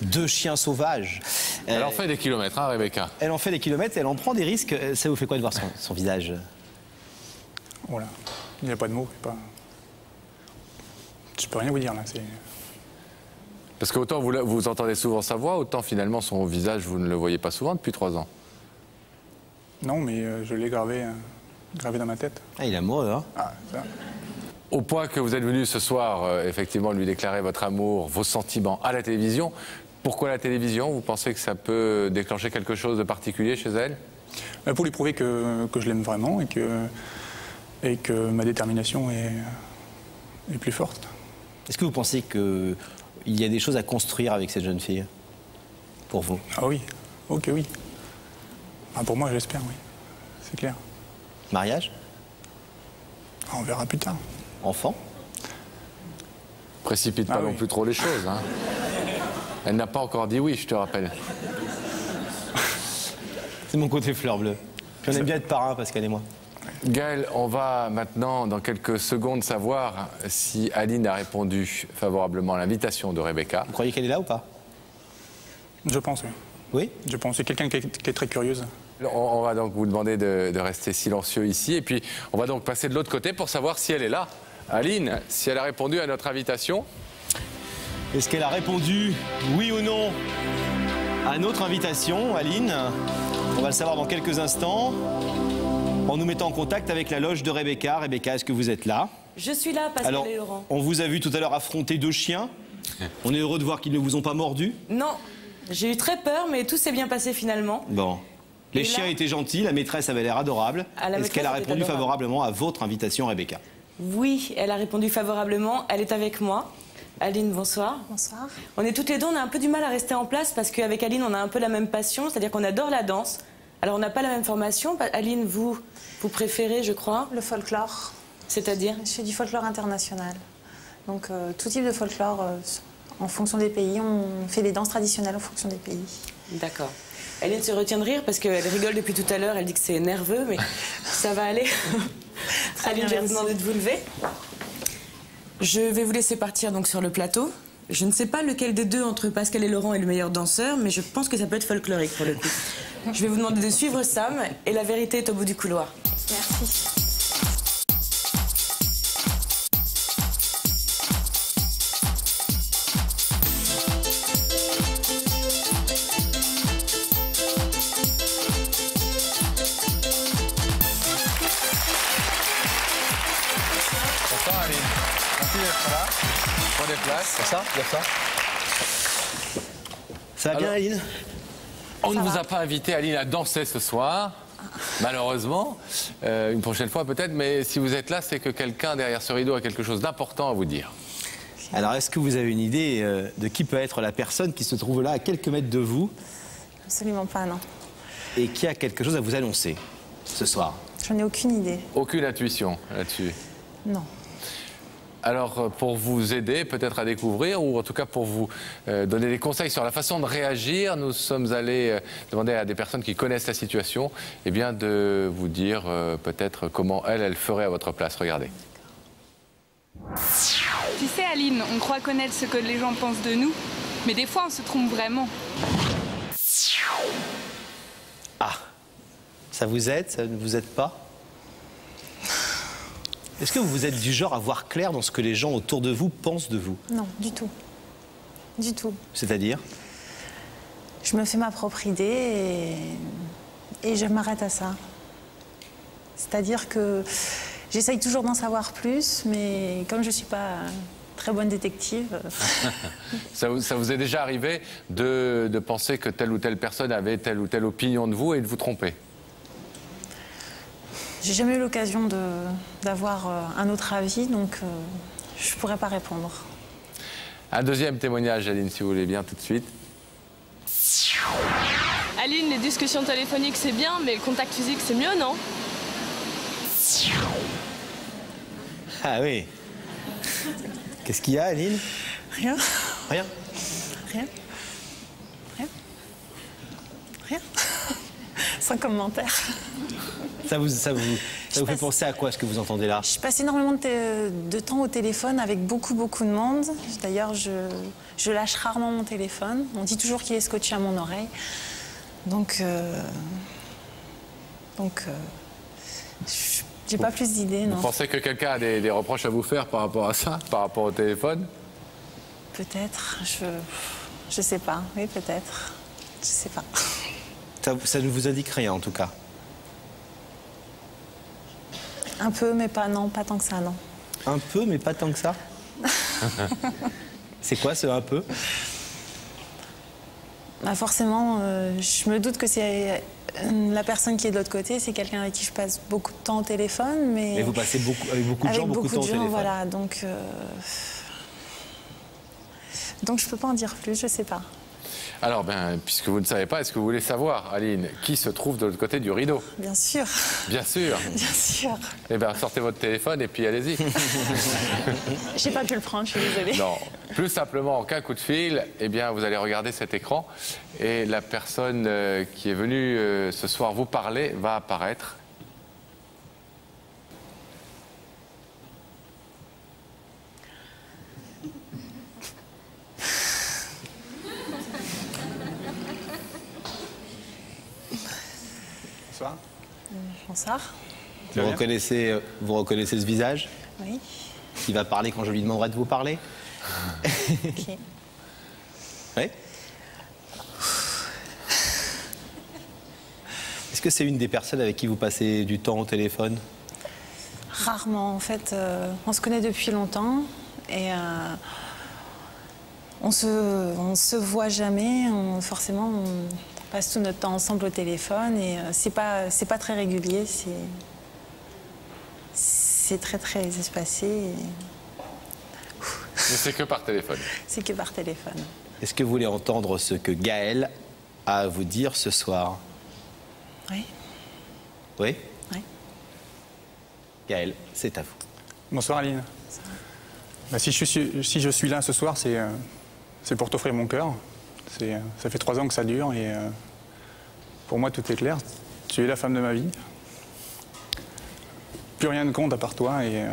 2 chiens sauvages. Elle en fait des kilomètres, hein, Rebecca? Elle en fait des kilomètres, elle en prend des risques. Ça vous fait quoi de voir son visage? Voilà, il n'y a pas de mots. Je peux rien vous dire là. Parce que autant vous entendez souvent sa voix, autant finalement son visage, vous ne le voyez pas souvent depuis 3 ans. Non, mais je l'ai gravé dans ma tête. Ah, il est amoureux, hein? Ah, ça. Au point que vous êtes venu ce soir, effectivement, lui déclarer votre amour, vos sentiments à la télévision. Pourquoi la télévision? Vous pensez que ça peut déclencher quelque chose de particulier chez elle? Pour lui prouver que je l'aime vraiment et que ma détermination est plus forte. Est-ce que vous pensez qu'il y a des choses à construire avec cette jeune fille? Pour vous? Ah oui, ok, oui. Ah, pour moi, j'espère, oui. C'est clair. Mariage? On verra plus tard. Enfant? Précipite pas non plus trop les choses, hein. Elle n'a pas encore dit oui, je te rappelle. C'est mon côté fleur bleue. Puis on aime bien être parrain, Pascal et moi. Gaël, on va maintenant, dans quelques secondes, savoir si Aline a répondu favorablement à l'invitation de Rebecca. Vous croyez qu'elle est là ou pas? Je pense, oui. Oui? Je pense. C'est quelqu'un qui est très curieuse. On va donc vous demander de rester silencieux ici. Et puis, on va donc passer de l'autre côté pour savoir si elle est là. Aline, si elle a répondu à notre invitation. Est-ce qu'elle a répondu oui ou non à notre invitation, Aline? On va le savoir dans quelques instants, en nous mettant en contact avec la loge de Rebecca. Rebecca, est-ce que vous êtes là? Je suis là, Pascal Alors, et Laurent. On vous a vu tout à l'heure affronter 2 chiens. On est heureux de voir qu'ils ne vous ont pas mordu. Non, j'ai eu très peur, mais tout s'est bien passé finalement. Bon. Les chiens étaient gentils, la maîtresse avait l'air adorable. Est-ce qu'elle a répondu favorablement à votre invitation, Rebecca? Oui, elle a répondu favorablement. Elle est avec moi. Aline, bonsoir. Bonsoir. On est toutes les deux, on a un peu du mal à rester en place parce qu'avec Aline, on a un peu la même passion, c'est-à-dire qu'on adore la danse. Alors, on n'a pas la même formation. Aline, vous préférez, je crois? Le folklore. C'est-à-dire? Je fais du folklore international. Donc, tout type de folklore, en fonction des pays. On fait des danses traditionnelles en fonction des pays. D'accord. Aline se retient de rire parce qu'elle rigole depuis tout à l'heure. Elle dit que c'est nerveux, mais ça va aller. Aline, je vais vous demander de vous lever. Je vais vous laisser partir donc sur le plateau. Je ne sais pas lequel des deux entre Pascal et Laurent est le meilleur danseur, mais je pense que ça peut être folklorique pour le coup. Je vais vous demander de suivre Sam et la vérité est au bout du couloir. Merci. Bonsoir Aline. Merci d'être là. Prenez place. C'est ça? Il y a ça? Ça va bien, Aline? On ne vous a pas invité, Aline, à danser ce soir. malheureusement. Une prochaine fois peut-être, mais si vous êtes là, c'est que quelqu'un derrière ce rideau a quelque chose d'important à vous dire. Alors, est-ce que vous avez une idée de qui peut être la personne qui se trouve là, à quelques mètres de vous, Absolument pas, non. et qui a quelque chose à vous annoncer ce soir? J'en ai aucune idée. Aucune intuition là-dessus? Non. Alors, pour vous aider peut-être à découvrir, ou en tout cas pour vous donner des conseils sur la façon de réagir, nous sommes allés demander à des personnes qui connaissent la situation, eh bien, de vous dire peut-être comment elles feraient à votre place. Regardez. Tu sais, Aline, on croit connaître ce que les gens pensent de nous, mais des fois, on se trompe vraiment. Ah, ça vous aide, ça ne vous aide pas? Est-ce que vous êtes du genre à voir clair dans ce que les gens autour de vous pensent de vous? Non, du tout. Du tout. C'est-à-dire? Je me fais ma propre idée et je m'arrête à ça. C'est-à-dire que j'essaye toujours d'en savoir plus, mais comme je ne suis pas très bonne détective... Ça vous est déjà arrivé de penser que telle ou telle personne avait telle ou telle opinion de vous et de vous tromper? J'ai jamais eu l'occasion d'avoir un autre avis, donc je ne pourrais pas répondre. Un deuxième témoignage, Aline, si vous voulez bien, tout de suite. Aline, les discussions téléphoniques, c'est bien, mais le contact physique, c'est mieux, non? Ah oui. Qu'est-ce qu'il y a, Aline? Rien. Rien? Rien. Rien. Rien. Sans commentaire. Ça vous fait penser à quoi, ce que vous entendez là? Je passe énormément de temps au téléphone avec beaucoup de monde. D'ailleurs, je lâche rarement mon téléphone. On dit toujours qu'il est scotché à mon oreille. Donc j'ai pas plus d'idées, non. Vous pensez que quelqu'un a des reproches à vous faire par rapport à ça, par rapport au téléphone? Peut-être, je sais pas. Oui, peut-être. Je sais pas. Ça ne vous indique rien, en tout cas? Un peu, mais pas tant que ça, non. Un peu, mais pas tant que ça? C'est quoi ce un peu? Bah forcément, je me doute que c'est la personne qui est de l'autre côté, c'est quelqu'un avec qui je passe beaucoup de temps au téléphone, mais... Mais vous passez avec beaucoup de gens, beaucoup de temps au téléphone. Voilà, donc je peux pas en dire plus, je sais pas. Alors, puisque vous ne savez pas, est-ce que vous voulez savoir, Aline, qui se trouve de l'autre côté du rideau? Bien sûr. Bien sûr. Bien sûr. Eh bien, sortez votre téléphone et puis allez-y. J'ai pas pu le prendre, je suis désolée. Non, plus simplement, qu'un coup de fil, eh bien, vous allez regarder cet écran et la personne qui est venue ce soir vous parler va apparaître. Bonsoir. Bonsoir. Vous reconnaissez ce visage? Oui. Qui va parler quand je lui demanderai de vous parler? Ok. Oui. Est-ce que c'est une des personnes avec qui vous passez du temps au téléphone? Rarement, en fait. On se connaît depuis longtemps et on se voit jamais. Forcément, on passe tout notre temps ensemble au téléphone et c'est pas très régulier. C'est très espacé. Mais c'est que par téléphone. C'est que par téléphone. Est-ce que vous voulez entendre ce que Gaël a à vous dire ce soir? Oui. Oui? Oui. Gaël, c'est à vous. Bonsoir Aline. Bah, si je suis là ce soir, c'est pour t'offrir mon cœur. Ça fait 3 ans que ça dure et pour moi tout est clair. Tu es la femme de ma vie. Plus rien ne compte à part toi et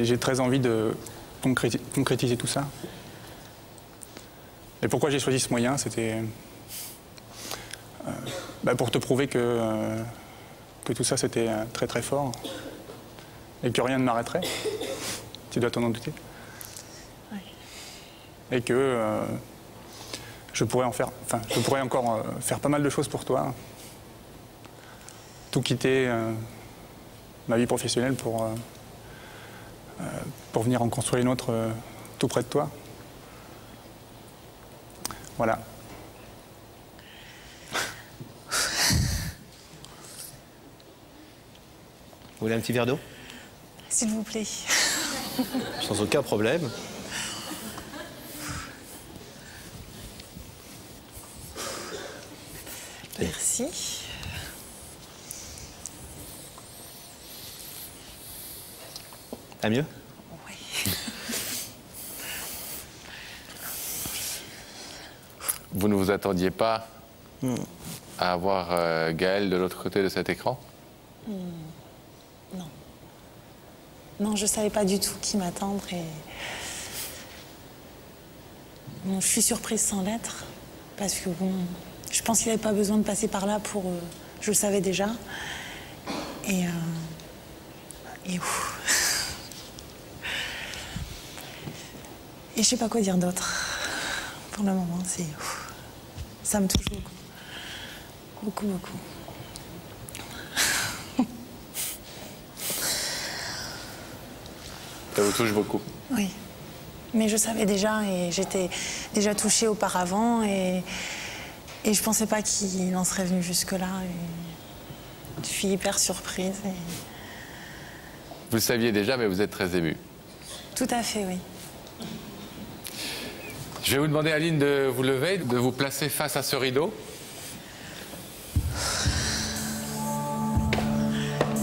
j'ai très envie de concrétiser tout ça. Et pourquoi j'ai choisi ce moyen, c'était pour te prouver que tout ça c'était très très fort et que rien ne m'arrêterait. Tu dois t'en en douter. Oui. Et que je pourrais encore faire pas mal de choses pour toi. Tout quitter ma vie professionnelle pour venir en construire une autre tout près de toi. Voilà. Vous voulez un petit verre d'eau? S'il vous plaît. Sans aucun problème. Merci. À mieux? Oui. Vous ne vous attendiez pas à avoir Gaël de l'autre côté de cet écran? Non. Non, je ne savais pas du tout qui m'attendre et... Bon, je suis surprise sans l'être, parce que bon, je pense qu'il n'avait pas besoin de passer par là pour... je le savais déjà. Et ouf. Et je sais pas quoi dire d'autre. Pour le moment, c'est... Ça me touche beaucoup. Beaucoup, beaucoup. Ça vous touche beaucoup? Oui. Mais je savais déjà et j'étais déjà touchée auparavant et je pensais pas qu'il en serait venu jusque-là. Je suis hyper surprise. Vous le saviez déjà, mais vous êtes très émue. Tout à fait, oui. Je vais vous demander, Aline, de vous lever, de vous placer face à ce rideau.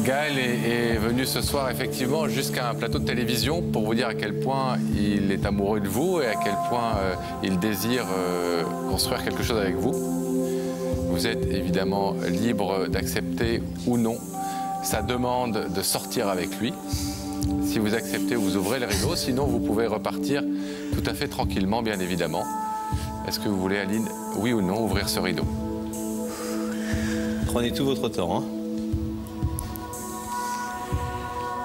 Gaël est venu ce soir effectivement jusqu'à un plateau de télévision pour vous dire à quel point il est amoureux de vous et à quel point il désire construire quelque chose avec vous. Vous êtes évidemment libre d'accepter ou non sa demande de sortir avec lui. Si vous acceptez, vous ouvrez le rideau, sinon vous pouvez repartir tout à fait tranquillement, bien évidemment. Est-ce que vous voulez, Aline, oui ou non, ouvrir ce rideau? Prenez tout votre temps, hein.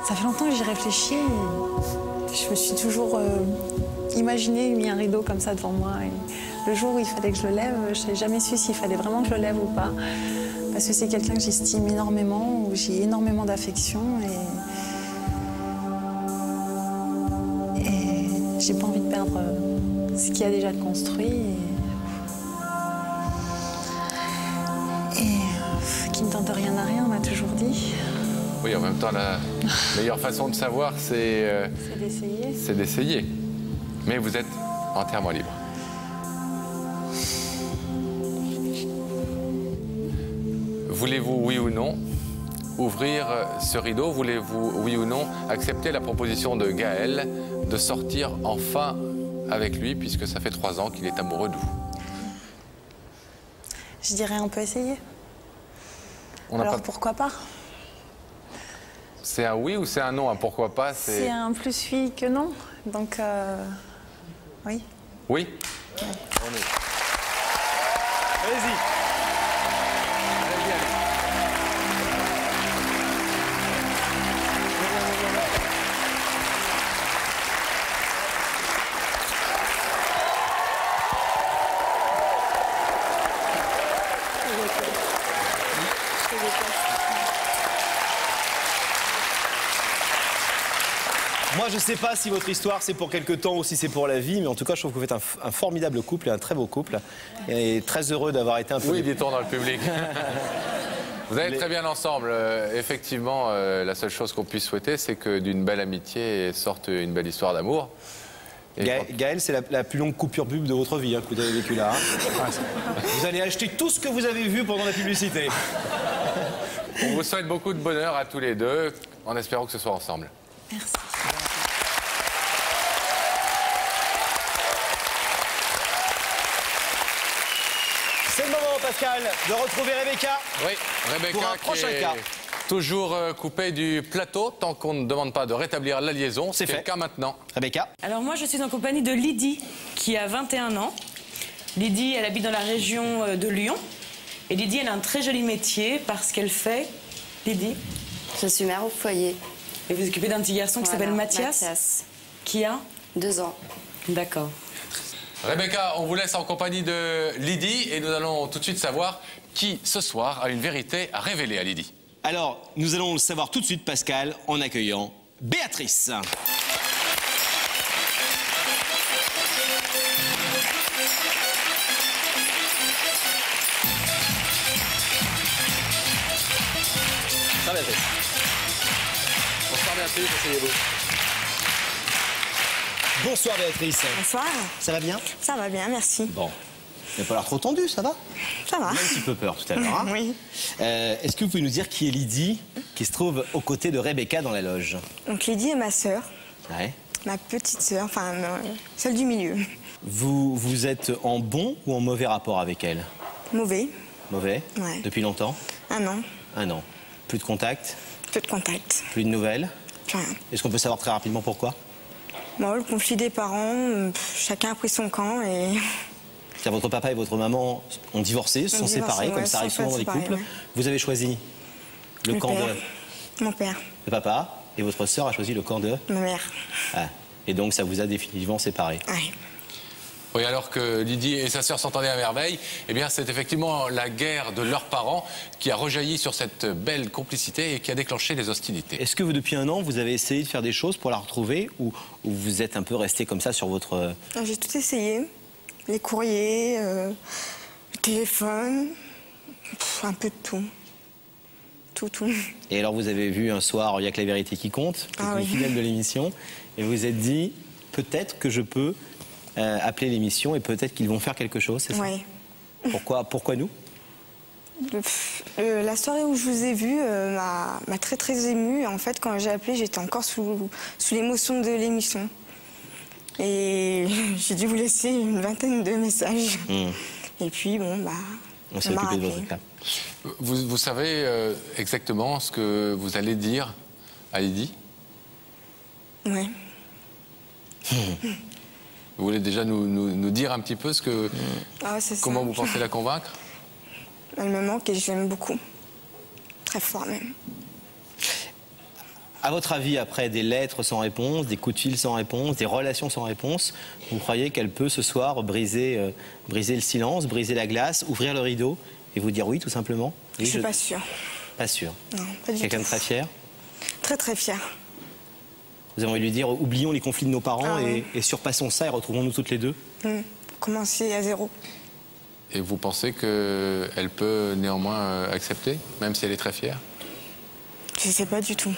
Ça fait longtemps que j'y réfléchis. Je me suis toujours imaginé mis un rideau comme ça devant moi. Et le jour où il fallait que je le lève, je n'ai jamais su s'il fallait vraiment que je le lève ou pas. Parce que c'est quelqu'un que j'estime énormément, où j'ai énormément d'affection. Et j'ai pas envie de perdre ce qu'il y a déjà de construit. Et qui ne tente rien à rien, on m'a toujours dit. Oui, en même temps, la meilleure façon de savoir, c'est d'essayer. C'est d'essayer. Mais vous êtes entièrement libre. Voulez-vous, oui ou non, ouvrir ce rideau? Voulez-vous, oui ou non, accepter la proposition de Gaël de sortir enfin avec lui, puisque ça fait 3 ans qu'il est amoureux de vous? Je dirais on peut essayer. Pourquoi pas? C'est un oui ou c'est un non? Pourquoi pas? C'est un plus oui que non. Donc, oui. Oui? Ouais. Allez-y. Moi, je ne sais pas si votre histoire, c'est pour quelque temps ou si c'est pour la vie, mais en tout cas, je trouve que vous faites un formidable couple et un très beau couple. Et très heureux d'avoir été un peu... Oui, dit-on dans le public. Vous allez très bien ensemble. Effectivement, la seule chose qu'on puisse souhaiter, c'est que d'une belle amitié sorte une belle histoire d'amour. Gaël, c'est la plus longue coupure pub de votre vie, hein, que vous avez vécu là. Hein. Vous allez acheter tout ce que vous avez vu pendant la publicité. On vous souhaite beaucoup de bonheur à tous les deux, en espérant que ce soit ensemble. Merci. C'est le moment, Pascal, de retrouver Rebecca. Oui, Rebecca pour un prochain cas. Toujours coupée du plateau, tant qu'on ne demande pas de rétablir la liaison. C'est le cas maintenant. Rebecca. Alors moi, je suis en compagnie de Lydie, qui a 21 ans. Lydie, elle habite dans la région de Lyon. Et Lydie, elle a un très joli métier parce qu'elle fait... Lydie? Je suis mère au foyer. Et vous occupez d'un petit garçon qui s'appelle Mathias? Mathias. Qui a 2 ans. D'accord. Rebecca, on vous laisse en compagnie de Lydie et nous allons tout de suite savoir qui, ce soir, a une vérité à révéler à Lydie. Alors, nous allons le savoir tout de suite, Pascal, en accueillant Béatrice. Ça va, Béatrice. Béatrice, asseyez-vous. Bonsoir Béatrice. Bonsoir. Ça va bien? Ça va bien, merci. Bon. Vous n'avez pas l'air trop tendu, ça va? Ça va. J'ai un petit peu peur tout à l'heure. Hein. Oui. Est-ce que vous pouvez nous dire qui est Lydie, qui se trouve aux côtés de Rebecca dans la loge? Donc Lydie est ma sœur. Ouais. Ma petite sœur, enfin celle du milieu. Vous êtes en bon ou en mauvais rapport avec elle? Mauvais. Mauvais? Ouais. Depuis longtemps? 1 an. 1 an. Plus de contact? Peu de contact. Plus de nouvelles? Plus rien. Est-ce qu'on peut savoir très rapidement pourquoi? Bon, le conflit des parents, chacun a pris son camp et... C'est-à-dire votre papa et votre maman ont divorcé, se sont séparés, comme ça arrive souvent dans les couples. Ouais. Vous avez choisi le camp de... Mon père. De papa, et votre sœur a choisi le camp de... Ma mère. Ah. Et donc ça vous a définitivement séparés. Ouais. Oui, alors que Lydie et sa sœur s'entendaient à merveille, eh bien c'est effectivement la guerre de leurs parents qui a rejailli sur cette belle complicité et qui a déclenché les hostilités. Est-ce que vous, depuis 1 an, vous avez essayé de faire des choses pour la retrouver ou vous êtes un peu resté comme ça sur votre... J'ai tout essayé. Les courriers, le téléphone, un peu de tout. Tout. Et alors vous avez vu un soir, il n'y a que la vérité qui compte, le fidèle de l'émission, et vous vous êtes dit, peut-être que je peux appeler l'émission et peut-être qu'ils vont faire quelque chose, c'est ça? Oui. Pourquoi nous? La soirée où je vous ai vu m'a très émue. En fait, quand j'ai appelé, j'étais encore sous l'émotion de l'émission. Et j'ai dû vous laisser une vingtaine de messages. Et puis, bon, bah, on s'est occupé de votre cas. Vous savez exactement ce que vous allez dire à Lydie? Oui. Vous voulez déjà nous dire un petit peu ce que... comment vous pensez la convaincre? Elle me manque et je l'aime beaucoup. Très fort même. À votre avis, après des lettres sans réponse, des coups de fil sans réponse, des relations sans réponse, vous croyez qu'elle peut ce soir briser le silence, briser la glace, ouvrir le rideau et vous dire oui tout simplement? Je suis pas sûre. Pas sûre? Non, pas du tout. Quelqu'un de très fier? Très fier. Vous avez envie de lui dire oublions les conflits de nos parents et surpassons ça et retrouvons-nous toutes les deux? Commencer à 0. Et vous pensez qu'elle peut néanmoins accepter, même si elle est très fière? Je sais pas du tout.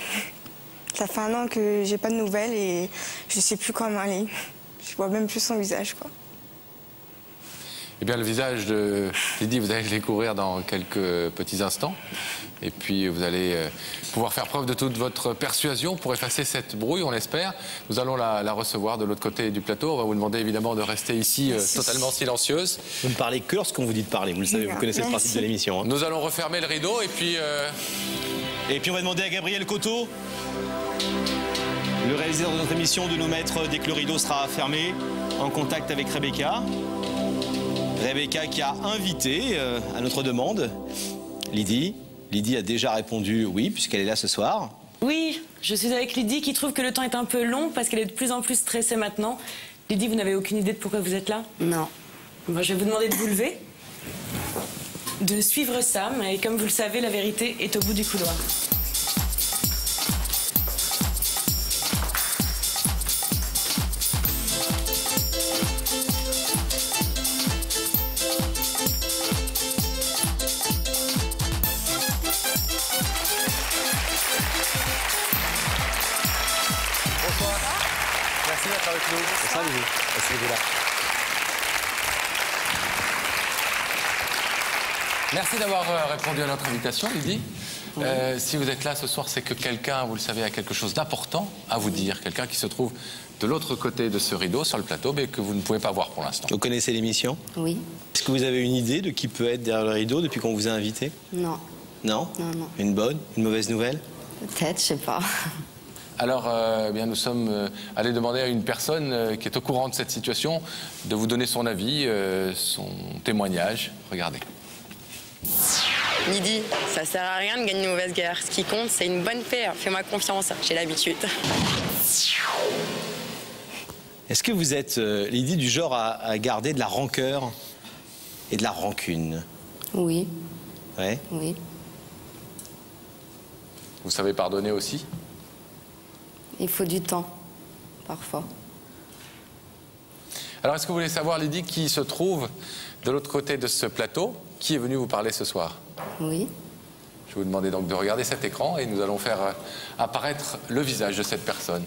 Ça fait 1 an que j'ai pas de nouvelles et je sais plus comment aller. Je vois même plus son visage, quoi. Eh bien, le visage de Lydie, vous allez le découvrir dans quelques petits instants. Et puis, vous allez pouvoir faire preuve de toute votre persuasion pour effacer cette brouille, on l'espère. Nous allons la recevoir de l'autre côté du plateau. On va vous demander évidemment de rester ici totalement silencieuse. Vous ne parlez que lorsqu'on vous dit de parler, vous le savez, vous connaissez le principe de l'émission. Hein. Nous allons refermer le rideau et puis... Et puis on va demander à Gabriel Coteau, le réalisateur de notre émission, de nous mettre, dès que le rideau sera fermé, en contact avec Rebecca. Rebecca qui a invité à notre demande Lydie. Lydie a déjà répondu oui, puisqu'elle est là ce soir. Oui, je suis avec Lydie qui trouve que le temps est un peu long parce qu'elle est de plus en plus stressée maintenant. Lydie, vous n'avez aucune idée de pourquoi vous êtes là? Non. Bon, je vais vous demander de vous lever, de suivre Sam, et comme vous le savez, la vérité est au bout du couloir. Merci d'être avec nous. Asseyez-vous là. Merci d'avoir répondu à notre invitation, Lydie. Si vous êtes là ce soir, c'est que quelqu'un, vous le savez, a quelque chose d'important à vous dire. Quelqu'un qui se trouve de l'autre côté de ce rideau, sur le plateau, mais que vous ne pouvez pas voir pour l'instant. Vous connaissez l'émission? Oui. Est-ce que vous avez une idée de qui peut être derrière le rideau depuis qu'on vous a invité? Non. Non? Non. Une bonne? Une mauvaise nouvelle? Peut-être, je sais pas. Alors, bien, nous sommes allés demander à une personne qui est au courant de cette situation de vous donner son avis, son témoignage. Regardez. Lydie, ça sert à rien de gagner une mauvaise guerre. Ce qui compte, c'est une bonne paix. Fais-moi confiance, j'ai l'habitude. Est-ce que vous êtes, Lydie, du genre à garder de la rancœur et de la rancune? Oui. Ouais? Oui. Vous savez pardonner aussi? Il faut du temps, parfois. Alors, est-ce que vous voulez savoir, Lydie, qui se trouve de l'autre côté de ce plateau? Qui est venu vous parler ce soir? Oui. Je vais vous demander donc de regarder cet écran et nous allons faire apparaître le visage de cette personne.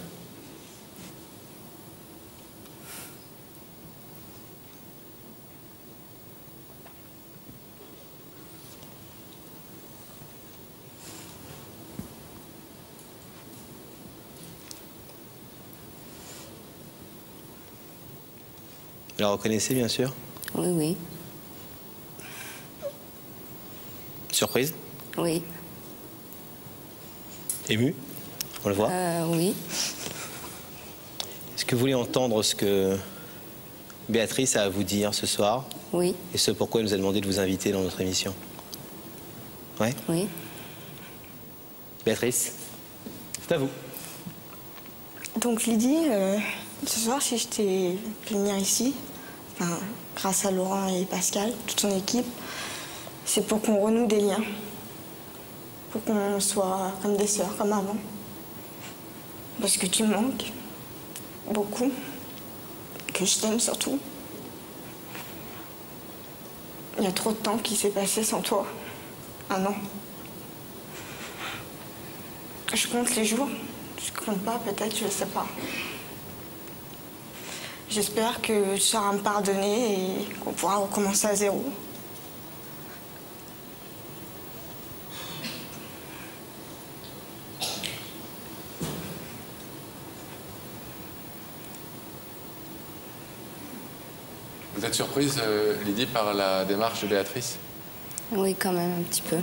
Vous la reconnaissez, bien sûr? Oui, oui. Surprise? Oui. Ému? On le voit? Oui. Est-ce que vous voulez entendre ce que Béatrice a à vous dire ce soir? Oui. Et ce pourquoi elle nous a demandé de vous inviter dans notre émission? Ouais? Oui. Béatrice, c'est à vous. Donc Lydie, ce soir, si je t'ai pu venir ici, enfin, grâce à Laurent et Pascal, toute son équipe, c'est pour qu'on renoue des liens. Pour qu'on soit comme des sœurs, comme avant. Parce que tu me manques beaucoup. Que je t'aime surtout. Il y a trop de temps qui s'est passé sans toi. 1 an. Je compte les jours. Je compte pas, peut-être, je sais pas. J'espère que tu sauras me pardonner et qu'on pourra recommencer à 0. Vous êtes surprise, Lydie, par la démarche de Béatrice? Oui, quand même, un petit peu.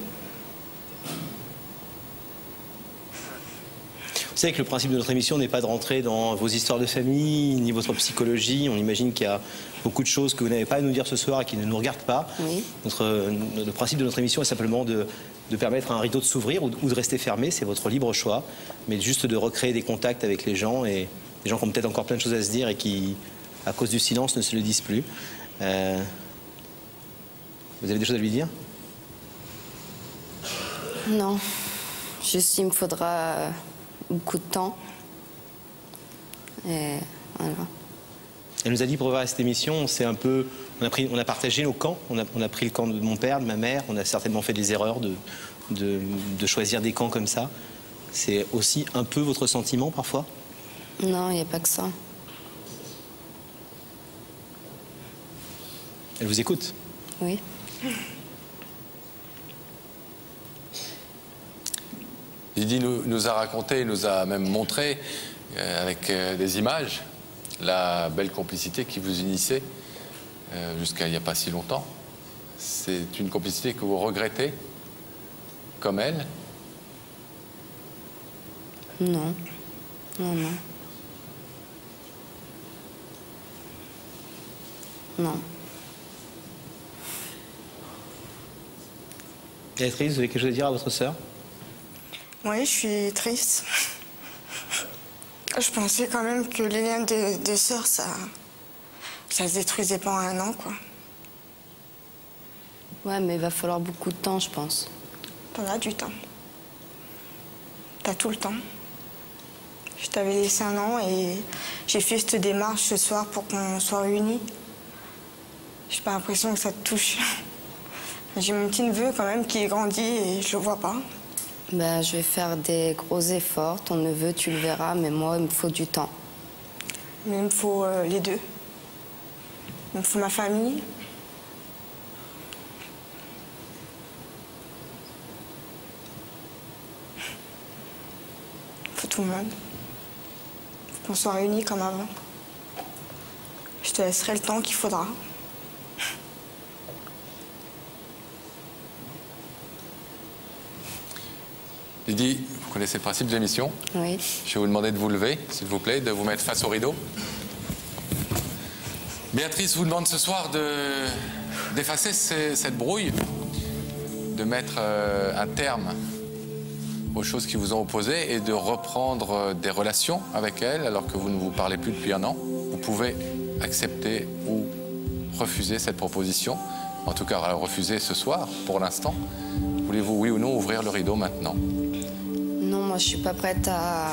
Vous savez que le principe de notre émission n'est pas de rentrer dans vos histoires de famille, ni votre psychologie. On imagine qu'il y a beaucoup de choses que vous n'avez pas à nous dire ce soir et qui ne nous regardent pas. Oui. Le principe de notre émission est simplement de permettre à un rideau de s'ouvrir ou de rester fermé. C'est votre libre choix. Mais juste de recréer des contacts avec les gens et les gens qui ont peut-être encore plein de choses à se dire et qui, à cause du silence, ne se le disent plus. Vous avez des choses à lui dire? Non. Juste, il me faudra beaucoup de temps. Et voilà. Elle nous a dit pour préparer cette émission, on a partagé nos camps. On a pris le camp de mon père, de ma mère. On a certainement fait des erreurs de choisir des camps comme ça. C'est aussi un peu votre sentiment parfois? Non, il n'y a pas que ça. Elle vous écoute? Oui. Lydie nous a raconté, nous a même montré, avec des images, la belle complicité qui vous unissait jusqu'à il n'y a pas si longtemps. C'est une complicité que vous regrettez, comme elle? Non. Non, non. Non. Béatrice, vous avez quelque chose à dire à votre sœur? Oui, je suis triste. Je pensais quand même que les liens de sœurs, ça se détruisait pas en 1 an, quoi. Ouais, mais il va falloir beaucoup de temps, je pense. T'en as du temps. T'as tout le temps. Je t'avais laissé 1 an et j'ai fait cette démarche ce soir pour qu'on soit réunis. J'ai pas l'impression que ça te touche. J'ai mon petit neveu quand même qui grandit et je le vois pas. Ben, je vais faire des gros efforts. Ton neveu, tu le verras, mais moi, il me faut du temps. Mais il me faut les deux. Il me faut ma famille. Il faut tout le monde. Il faut qu'on soit réunis comme avant. Je te laisserai le temps qu'il faudra. Lydie, vous connaissez le principe de l'émission? Oui. Je vais vous demander de vous lever, s'il vous plaît, de vous mettre face au rideau. Béatrice vous demande ce soir d'effacer cette brouille, de mettre un terme aux choses qui vous ont opposé et de reprendre des relations avec elle alors que vous ne vous parlez plus depuis 1 an. Vous pouvez accepter ou refuser cette proposition. En tout cas, refuser ce soir, pour l'instant. Voulez-vous, oui ou non, ouvrir le rideau maintenant? Non, moi, je suis pas prête à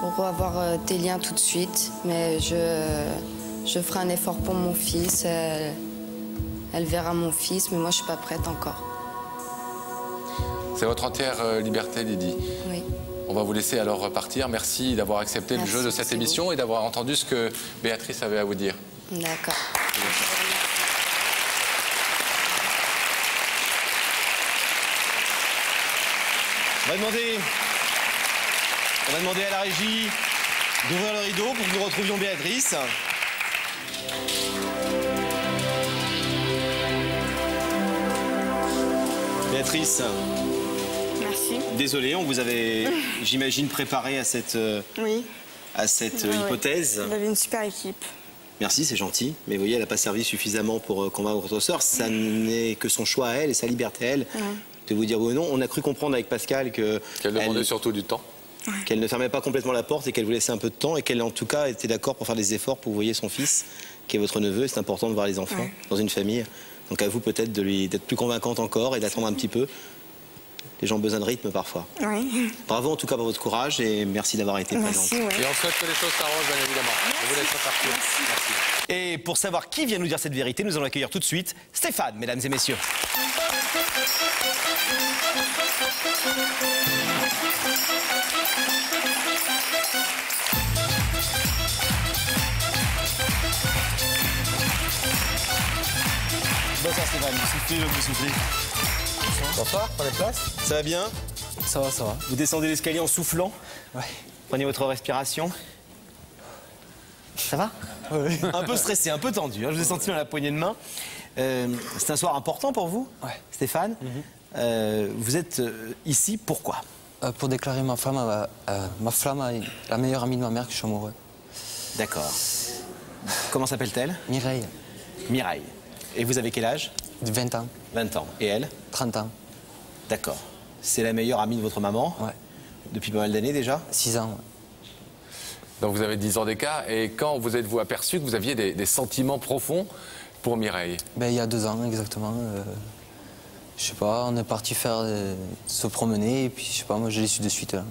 revoir tes liens tout de suite, mais je ferai un effort pour mon fils. Elle verra mon fils, mais moi, je suis pas prête encore. C'est votre entière liberté, Lydie. Oui. On va vous laisser alors repartir. Merci d'avoir accepté le jeu de cette émission et d'avoir entendu ce que Béatrice avait à vous dire. D'accord. On va demander à la régie d'ouvrir le rideau pour que nous retrouvions Béatrice. Béatrice. Merci. Désolé, on vous avait, j'imagine, préparé à cette, Oui. Hypothèse. Vous avez une super équipe. Merci, c'est gentil. Mais vous voyez, elle n'a pas servi suffisamment pour convaincre votre sœur. Ça n'est que son choix à elle et sa liberté à elle de vous dire oui ou non. On a cru comprendre avec Pascal qu'elle demandait surtout du temps. Qu'elle ne fermait pas complètement la porte et qu'elle vous laissait un peu de temps et qu'elle, en tout cas, était d'accord pour faire des efforts pour vous voyez son fils, qui est votre neveu. C'est important de voir les enfants dans une famille. Donc à vous peut-être d'être plus convaincante encore et d'attendre un petit peu. Les gens ont besoin de rythme parfois. Oui. Bravo en tout cas pour votre courage et merci d'avoir été présente. Merci, ouais. Et on souhaite que les choses s'arrangent, bien évidemment. On vous laisse repartir. Merci. Et pour savoir qui vient nous dire cette vérité, nous allons accueillir tout de suite Stéphane, mesdames et messieurs. Bonsoir Stéphane, vous soufflez, vous soufflez. Bonsoir, prenez place. Ça va bien? Ça va, ça va. Vous descendez l'escalier en soufflant? Ouais. Prenez votre respiration. Ça va? Oui. Un peu stressé, un peu tendu, hein. Je vous ai senti dans la poignée de main. C'est un soir important pour vous, Stéphane. Vous êtes ici, pourquoi? Pour déclarer ma flamme à la meilleure amie de ma mère que je suis amoureux. D'accord. Comment s'appelle-t-elle? Mireille. Mireille. Et vous avez quel âge? 20 ans. 20 ans. Et elle? 30 ans. D'accord. C'est la meilleure amie de votre maman? Ouais. Depuis pas mal d'années déjà? 6 ans, ouais. Donc vous avez 10 ans d'écart. Et quand vous êtes-vous aperçu que vous aviez des sentiments profonds pour Mireille? Ben, il y a 2 ans, exactement. Je sais pas, on est parti se promener et puis, je sais pas, moi je l'ai su de suite. Là.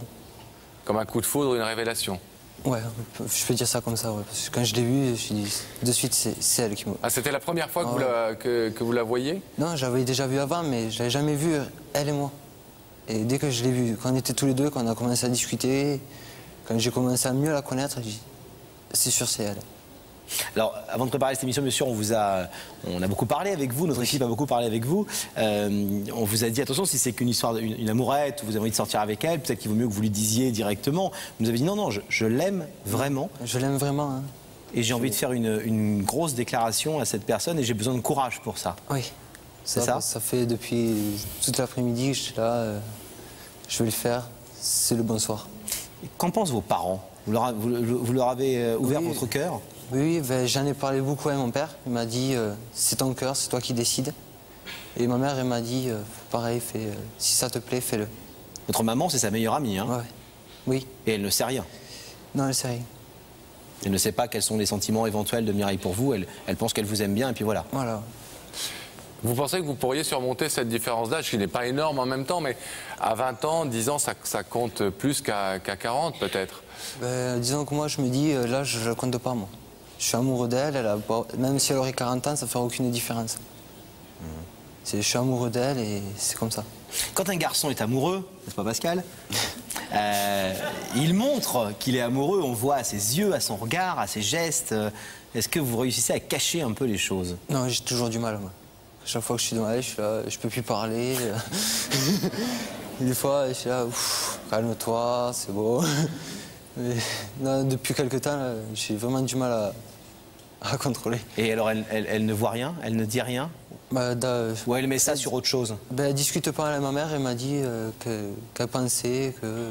Comme un coup de foudre, une révélation? Ouais, je peux dire ça comme ça, ouais. Parce que quand je l'ai vue, je me suis dit, de suite, c'est elle qui me... Ah, c'était la première fois que vous la voyiez? Non, j'avais déjà vu avant, mais je l'avais jamais vue, elle et moi. Et dès que je l'ai vue, quand on était tous les deux, quand on a commencé à discuter, quand j'ai commencé à mieux la connaître, j'ai dit, c'est sûr, c'est elle. Alors, avant de préparer cette émission, bien sûr, on a beaucoup parlé avec vous, notre équipe a beaucoup parlé avec vous. On vous a dit, attention, si c'est qu'une histoire, une amourette, ou vous avez envie de sortir avec elle, peut-être qu'il vaut mieux que vous lui disiez directement. Vous nous avez dit, non, je l'aime vraiment. Je l'aime vraiment. Hein. Et j'ai envie de faire une grosse déclaration à cette personne et j'ai besoin de courage pour ça. Oui. C'est ça? Ça fait depuis toute l'après-midi que je suis là, je vais le faire, c'est le bonsoir. Qu'en pensent vos parents? Vous leur avez ouvert votre cœur? Oui, ben, j'en ai parlé beaucoup avec mon père. Il m'a dit, c'est ton cœur, c'est toi qui décides. Et ma mère, elle m'a dit, pareil, si ça te plaît, fais-le. Votre maman, c'est sa meilleure amie, hein? Ouais. Oui. Et elle ne sait rien? Non, elle ne sait rien. Elle ne sait pas quels sont les sentiments éventuels de Mireille pour vous. Elle pense qu'elle vous aime bien, et puis voilà. Voilà. Vous pensez que vous pourriez surmonter cette différence d'âge, qui n'est pas énorme en même temps, mais à 20 ans, 10 ans, ça compte plus qu'à 40 peut-être? Ben, disons que moi, je me dis, là, je ne compte pas, moi. Je suis amoureux d'elle, même si elle aurait 40 ans, ça ne ferait aucune différence. Je suis amoureux d'elle et c'est comme ça. Quand un garçon est amoureux, n'est-ce pas Pascal, il montre qu'il est amoureux, on voit à ses yeux, à son regard, à ses gestes. Est-ce que vous réussissez à cacher un peu les choses? Non, j'ai toujours du mal, moi. Chaque fois que je suis dans elle, je suis là, je peux plus parler. Et des fois, je suis là, calme-toi, c'est beau. Mais, non, depuis quelque temps, j'ai vraiment du mal à contrôler. Et alors, elle ne voit rien? Elle ne dit rien? Ou elle met ça sur autre chose? Ben, elle discute pas avec ma mère, elle m'a dit qu'elle pensait que...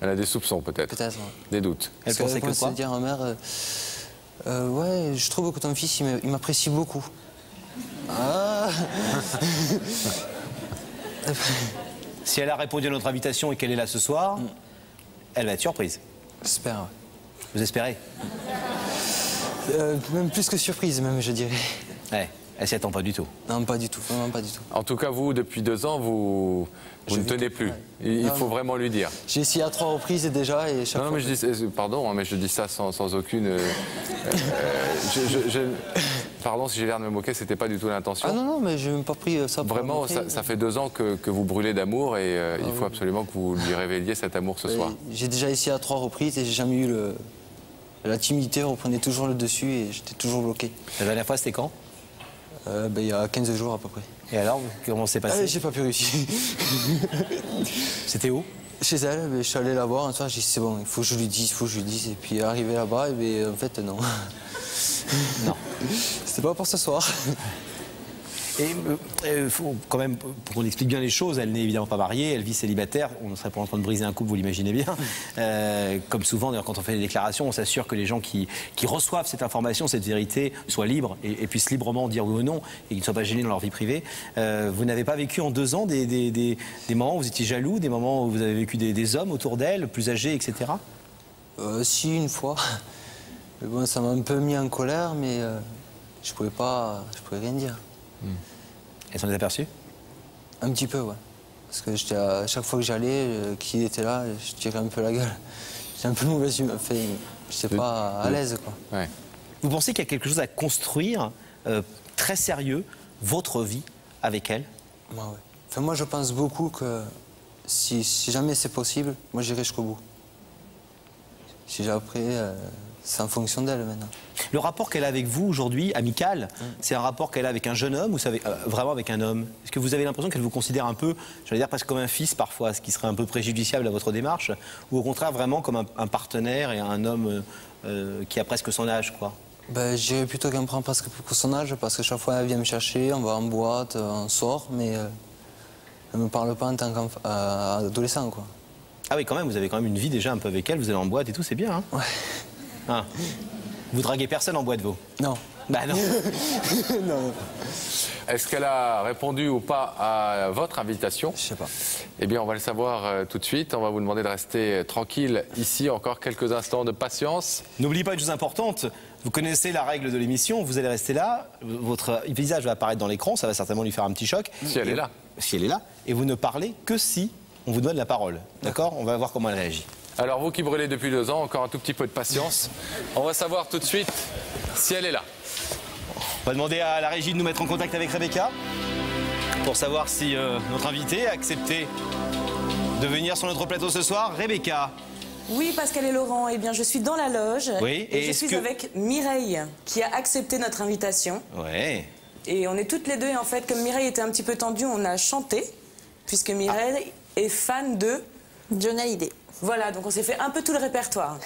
Elle a des soupçons peut-être? Peut-être, ouais. Des doutes? Elle pensait que quoi? Dire à ma mère, ouais, je trouve que ton fils, il m'apprécie beaucoup. Ah. Si elle a répondu à notre invitation et qu'elle est là ce soir, elle va être surprise. J'espère, ouais. Vous espérez? Même plus que surprise, même, je dirais. Ouais, elle s'y attend pas du tout. Non, pas du tout, vraiment pas du tout. En tout cas, vous, depuis 2 ans, vous ne tenez plus. Il faut vraiment lui dire. J'ai essayé à 3 reprises déjà et chaque fois... mais je dis, pardon, mais je dis ça sans aucune... Pardon si j'ai l'air de me moquer, c'était pas du tout l'intention. Ah non, mais j'ai même pas pris ça pour Vraiment, montrer. ça fait 2 ans que vous brûlez d'amour et il faut absolument que vous lui révéliez cet amour ce soir. J'ai déjà essayé à 3 reprises et j'ai jamais eu la timidité, reprenait toujours le dessus et j'étais toujours bloqué. La dernière fois, c'était quand? Il y a 15 jours à peu près. Et alors, comment c'est passé? J'ai pas pu réussir. C'était où? Chez elle, je suis allé la voir un soir, j'ai dit c'est bon, il faut que je lui dise, il faut que je lui dise. Et puis arrivé là-bas, en fait non. Non. C'était pas pour ce soir. Et faut quand même, pour qu'on explique bien les choses, elle n'est évidemment pas mariée, elle vit célibataire. On ne serait pas en train de briser un couple, vous l'imaginez bien. Comme souvent, d'ailleurs, quand on fait des déclarations, on s'assure que les gens qui reçoivent cette information, cette vérité, soient libres et puissent librement dire oui ou non et qu'ils ne soient pas gênés dans leur vie privée. Vous n'avez pas vécu en 2 ans des moments où vous étiez jaloux, des moments où vous avez vécu des hommes autour d'elle, plus âgés, etc. Si, une fois. Mais bon, ça m'a un peu mis en colère, mais je pouvais rien dire. Elle s'en est aperçue? Un petit peu, ouais. Parce que à chaque fois que j'allais, qui était là, je tirais un peu la gueule. J'étais un peu mauvaise humeur. Je n'étais pas à l'aise, quoi. Ouais. Vous pensez qu'il y a quelque chose à construire, très sérieux, votre vie avec elle? Ouais. Enfin, moi, je pense beaucoup que si jamais c'est possible, moi, j'irai jusqu'au bout. Si j'ai appris, c'est en fonction d'elle maintenant. Le rapport qu'elle a avec vous aujourd'hui, amical, c'est un rapport qu'elle a avec un jeune homme ou vraiment avec un homme? Est-ce que vous avez l'impression qu'elle vous considère un peu, j'allais dire presque comme un fils parfois, ce qui serait un peu préjudiciable à votre démarche, ou au contraire vraiment comme un partenaire et un homme qui a presque son âge, quoi? Je dirais plutôt qu'elle me prend presque pour son âge, parce que chaque fois elle vient me chercher, on va en boîte, on sort, mais elle ne me parle pas en tant qu'adolescent, quoi. Ah oui, quand même, vous avez quand même une vie déjà un peu avec elle, vous allez en boîte et tout, c'est bien, hein? Ouais. Ah. Vous draguez personne en boîte, vous? Non. Bah non. Non. Est-ce qu'elle a répondu ou pas à votre invitation? Je sais pas. Eh bien, on va le savoir tout de suite. On va vous demander de rester tranquille ici, encore quelques instants de patience. N'oubliez pas une chose importante, vous connaissez la règle de l'émission, vous allez rester là, votre visage va apparaître dans l'écran, ça va certainement lui faire un petit choc. Si elle est là. Si elle est là. Et vous ne parlez que si on vous donne la parole. D'accord? On va voir comment elle réagit. Alors, vous qui brûlez depuis 2 ans, encore un tout petit peu de patience. On va savoir tout de suite si elle est là. On va demander à la régie de nous mettre en contact avec Rebecca pour savoir si notre invitée a accepté de venir sur notre plateau ce soir. Rebecca. Oui, Pascal et Laurent, eh bien, je suis dans la loge. Oui, et je suis avec Mireille, qui a accepté notre invitation. Ouais. Et on est toutes les deux, et en fait, comme Mireille était un petit peu tendue, on a chanté, puisque Mireille est fan de Johnny Hallyday. Voilà, donc on s'est fait un peu tout le répertoire.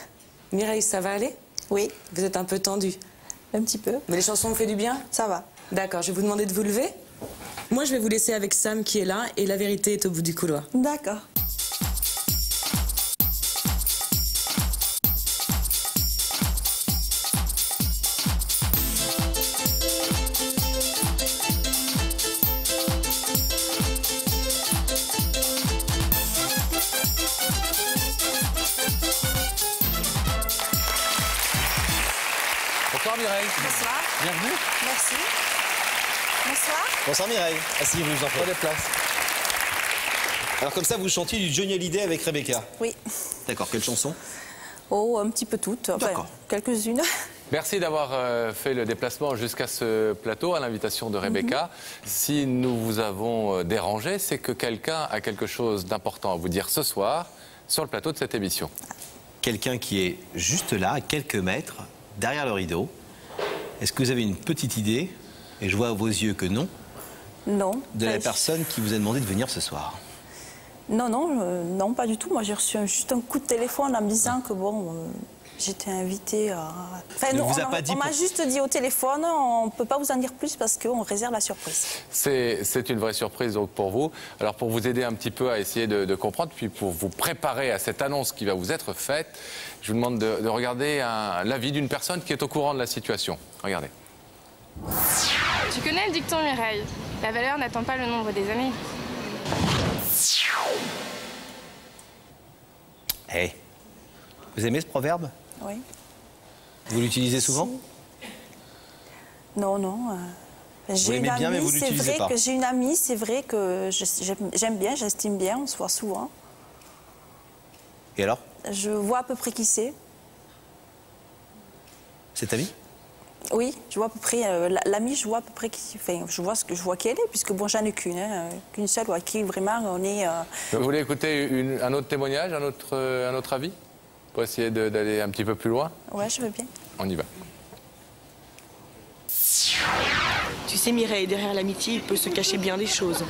Mireille, ça va aller? Oui. Vous êtes un peu tendue? Un petit peu. Mais les chansons vous fait du bien? Ça va. D'accord, je vais vous demander de vous lever. Moi, je vais vous laisser avec Sam qui est là, et la vérité est au bout du couloir. D'accord. Bonsoir Mireille. Bonsoir. Bienvenue. Merci. Bonsoir. Bonsoir Mireille. Asseyez-vous, je vous en prie. Prenez place. Alors comme ça, vous chantiez du Johnny Hallyday avec Rebecca? Oui. D'accord, quelle chanson? Oh, un petit peu toutes. Enfin, quelques-unes. Merci d'avoir fait le déplacement jusqu'à ce plateau à l'invitation de Rebecca. Si nous vous avons dérangé, c'est que quelqu'un a quelque chose d'important à vous dire ce soir sur le plateau de cette émission. Quelqu'un qui est juste là, à quelques mètres, derrière le rideau. Est-ce que vous avez une petite idée, et je vois à vos yeux que non, Non. de la personne qui vous a demandé de venir ce soir? Non, non, pas du tout. Moi, j'ai reçu juste un coup de téléphone en me disant que bon, j'étais invitée à... Enfin, On non, vous a pas dit on m'a juste dit au téléphone, on ne peut pas vous en dire plus parce qu'on réserve la surprise. C'est une vraie surprise donc pour vous. Alors pour vous aider un petit peu à essayer de comprendre, puis pour vous préparer à cette annonce qui va vous être faite, je vous demande de regarder l'avis d'une personne qui est au courant de la situation. Regardez. Tu connais le dicton Mireille? La valeur n'attend pas le nombre des années. Hey. Vous aimez ce proverbe? Oui. Vous l'utilisez souvent? Non, non. Vous l'aimez bien, mais vous ne l'utilisez pas. C'est vrai que j'ai une amie, c'est vrai que j'aime bien, j'estime bien, on se voit souvent. Et alors? Je vois à peu près qui c'est. C'est ta vie? Oui, je vois à peu près, l'amie, je vois à peu près, je vois qui elle est, puisque bon, j'en ai qu'une seule, à qui vraiment on est... Vous voulez écouter un autre témoignage, un autre avis, pour essayer d'aller un petit peu plus loin? Ouais, je veux bien. On y va. Tu sais, Mireille, derrière l'amitié, il peut se cacher bien des choses.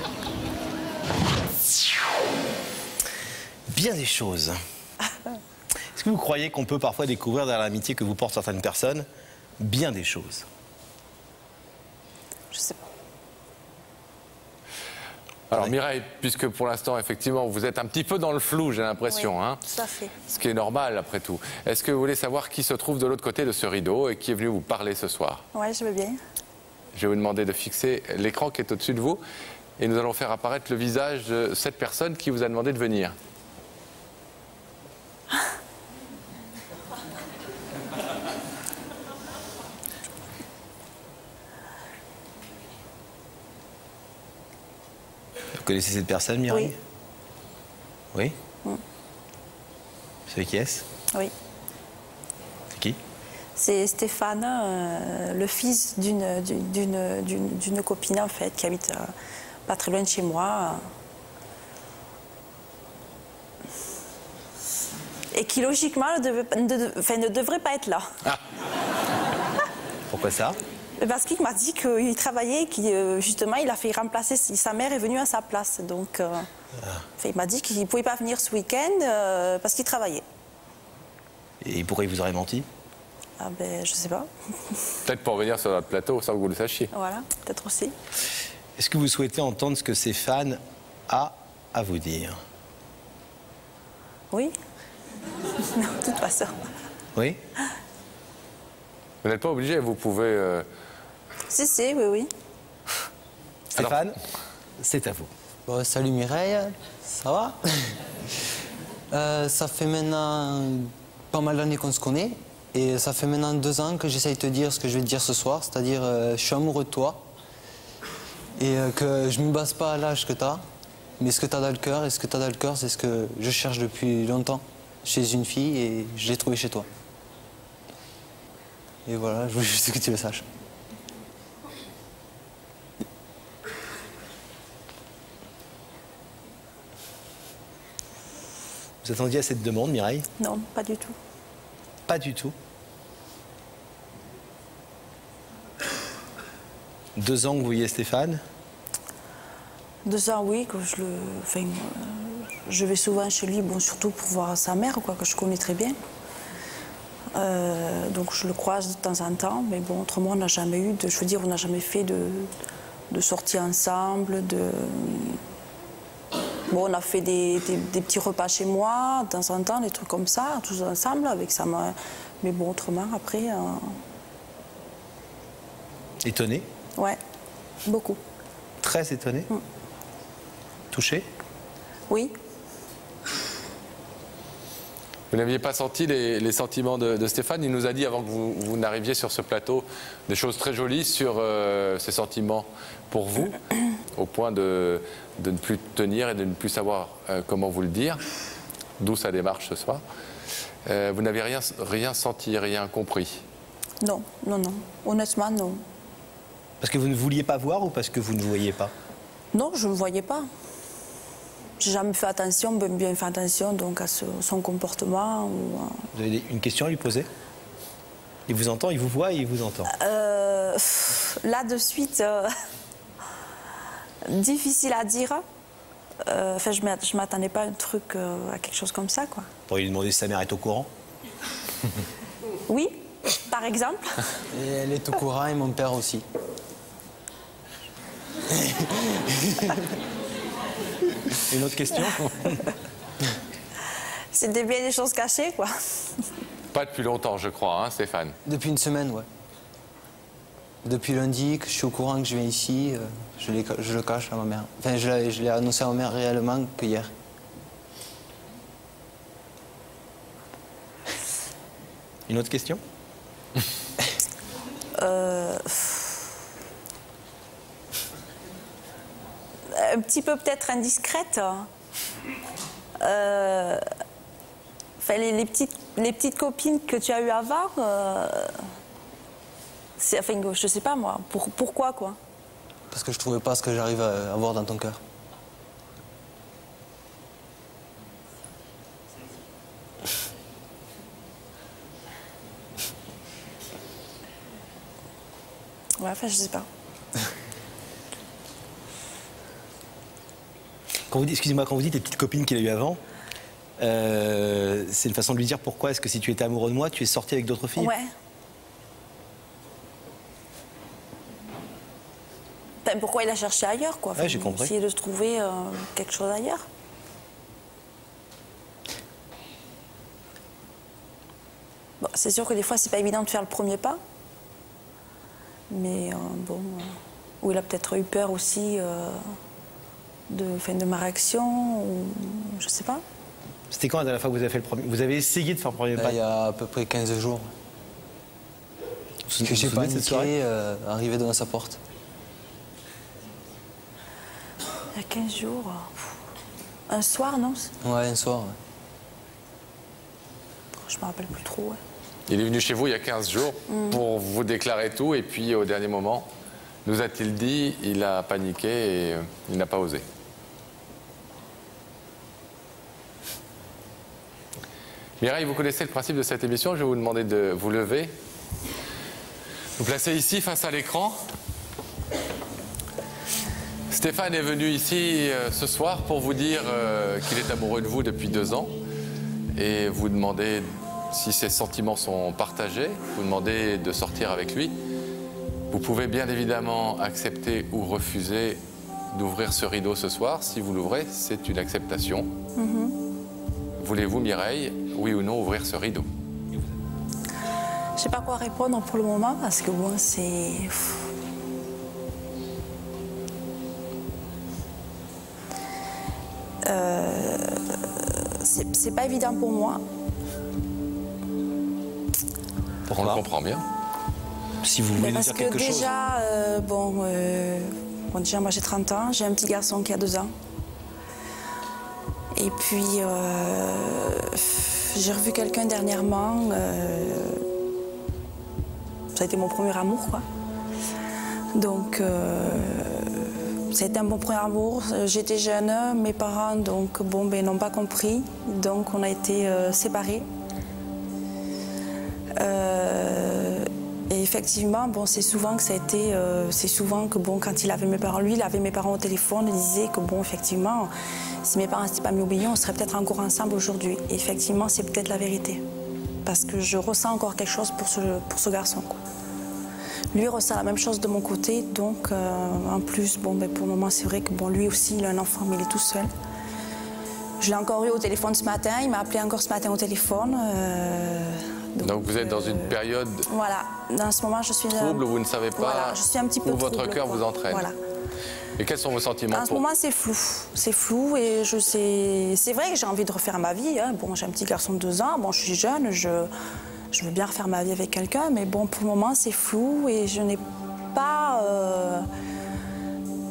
Bien des choses. Est-ce que vous croyez qu'on peut parfois découvrir dans l'amitié que vous portent certaines personnes bien des choses? Je sais pas. Alors Mireille, puisque pour l'instant, effectivement, vous êtes un petit peu dans le flou, j'ai l'impression. Oui, hein, tout à fait. ce qui est normal, après tout. Est-ce que vous voulez savoir qui se trouve de l'autre côté de ce rideau et qui est venu vous parler ce soir? Ouais, je veux bien. Je vais vous demander de fixer l'écran qui est au-dessus de vous et nous allons faire apparaître le visage de cette personne qui vous a demandé de venir. Vous connaissez cette personne, Mireille? Oui. Oui. Vous savez qui est-ce? Oui. C'est qui? C'est Stéphane, le fils d'une copine, en fait, qui habite pas très loin de chez moi. Et qui, logiquement, ne devrait pas être là. Ah. Pourquoi ça? Parce qu'il m'a dit qu'il travaillait, justement, il a fait remplacer, sa mère est venue à sa place. Donc, il m'a dit qu'il ne pouvait pas venir ce week-end parce qu'il travaillait. Et pourquoi il vous aurait menti? Ah ben, je sais pas. Peut-être pour venir sur notre plateau sans que vous le sachiez. Voilà, peut-être aussi. Est-ce que vous souhaitez entendre ce que Stéphane a à vous dire? Oui. Non, de toute façon. Oui. Vous n'êtes pas obligé, vous pouvez... Si, oui, oui. Stéphane, c'est à vous. Bon, salut Mireille, ça va? Ça fait maintenant pas mal d'années qu'on se connaît. Et ça fait maintenant 2 ans que j'essaye de te dire ce que je vais te dire ce soir. C'est-à-dire, je suis amoureux de toi. Et que je ne me base pas à l'âge que tu as. Mais ce que tu as dans le cœur, et ce que tu as dans le cœur, c'est ce que je cherche depuis longtemps chez une fille. Et je l'ai trouvé chez toi. Et voilà, je voulais juste que tu le saches. Vous attendiez à cette demande, Mireille? Non, pas du tout. Pas du tout. 2 ans que vous voyez Stéphane? 2 ans, oui, que je vais souvent chez lui, bon, surtout pour voir sa mère, quoi, que je connais très bien. Donc je le croise de temps en temps, mais bon, autrement, on n'a jamais eu de... Je veux dire, on n'a jamais fait de sorties ensemble, Bon, on a fait des petits repas chez moi, de temps en temps, des trucs comme ça, tous ensemble, avec sa mère. Mais bon, autrement, après... Étonné? Ouais, beaucoup. Très étonné? Touché? Oui. Vous n'aviez pas senti les sentiments de Stéphane? Il nous a dit, avant que vous n'arriviez sur ce plateau, des choses très jolies sur ses sentiments pour vous, au point de ne plus tenir et de ne plus savoir comment vous le dire, d'où sa démarche ce soir. Vous n'avez rien senti, rien compris? Non, non, non. Honnêtement, non. Parce que vous ne vouliez pas voir ou parce que vous ne voyez pas? Non, je ne le voyais pas. J'ai jamais fait attention, bien fait attention donc à son comportement. Vous avez une question à lui poser? Il vous entend, il vous voit et il vous entend. Là, de suite, difficile à dire. Enfin, je ne m'attendais pas à un truc, à quelque chose comme ça, quoi. Vous pourriez lui demander si sa mère est au courant? Oui, par exemple. Et elle est au courant et mon père aussi. Une autre question? C'était bien des choses cachées, quoi. Pas depuis longtemps, je crois, hein, Stéphane? Depuis une semaine, ouais. Depuis lundi que je suis au courant que je viens ici, je le cache à ma mère. Enfin, je l'ai annoncé à ma mère réellement que hier. Une autre question? Un petit peu peut-être indiscrète. Enfin, les petites copines que tu as eues avant, Enfin, je sais pas moi. Pourquoi quoi? Parce que je trouvais pas ce que j'arrive à avoir dans ton cœur. Ouais, enfin, je sais pas. Excusez-moi, quand vous dites les petites copines qu'il a eues avant, c'est une façon de lui dire pourquoi est-ce que si tu étais amoureux de moi, tu es sorti avec d'autres filles? Ouais. Ben, pourquoi il a cherché ailleurs, quoi. Ouais, j'ai compris. Essayer de se trouver quelque chose ailleurs. Bon, c'est sûr que des fois, c'est pas évident de faire le premier pas. Mais bon, ou il a peut-être eu peur aussi de ma réaction, ou je sais pas. C'était quand la dernière fois que vous avez fait le premier? Vous avez essayé de faire le premier pas? Il y a à peu près 15 jours. Parce que j'ai paniqué, arrivé devant sa porte. Il y a 15 jours. Un soir, non? Ouais, un soir. Ouais. Je me rappelle plus trop. Ouais. Il est venu chez vous il y a 15 jours pour vous déclarer tout, et puis au dernier moment, nous a-t-il dit, il a paniqué et il n'a pas osé. Mireille, vous connaissez le principe de cette émission. Je vais vous demander de vous lever, vous placer ici face à l'écran. Stéphane est venu ici ce soir pour vous dire qu'il est amoureux de vous depuis 2 ans et vous demander si ses sentiments sont partagés, vous demandez de sortir avec lui. Vous pouvez bien évidemment accepter ou refuser d'ouvrir ce rideau ce soir. Si vous l'ouvrez, c'est une acceptation. Voulez-vous, Mireille, oui ou non, ouvrir ce rideau? Je sais pas quoi répondre pour le moment parce que moi, c'est... c'est pas évident pour moi. On le comprend bien. Si vous voulez nous dire quelque chose. Parce que déjà, déjà moi j'ai 30 ans, j'ai un petit garçon qui a 2 ans. Et puis, j'ai revu quelqu'un dernièrement. Ça a été mon premier amour, quoi. Donc, ça a été un bon premier amour. J'étais jeune, mes parents donc, n'ont pas compris. Donc, on a été séparés. Et effectivement, c'est souvent que ça a été, c'est souvent que quand il avait mes parents, lui, il avait mes parents au téléphone, il disait que effectivement, si mes parents n'étaient pas mis au billon, on serait peut-être encore ensemble aujourd'hui. Et effectivement, c'est peut-être la vérité, parce que je ressens encore quelque chose pour ce garçon, quoi. Lui ressent la même chose de mon côté, donc en plus, pour le moment, c'est vrai que lui aussi, il a un enfant, mais il est tout seul. Je l'ai encore eu au téléphone ce matin, il m'a appelé encore ce matin au téléphone. Donc vous êtes dans une période voilà, dans ce moment je suis trouble où vous ne savez pas je suis un petit peu où votre trouble, cœur vous entraîne. Voilà. Et quels sont vos sentiments? En ce moment c'est flou et je sais, c'est vrai que j'ai envie de refaire ma vie. Hein. J'ai un petit garçon de 2 ans, je suis jeune, je veux bien refaire ma vie avec quelqu'un, mais pour le moment c'est flou et je n'ai pas,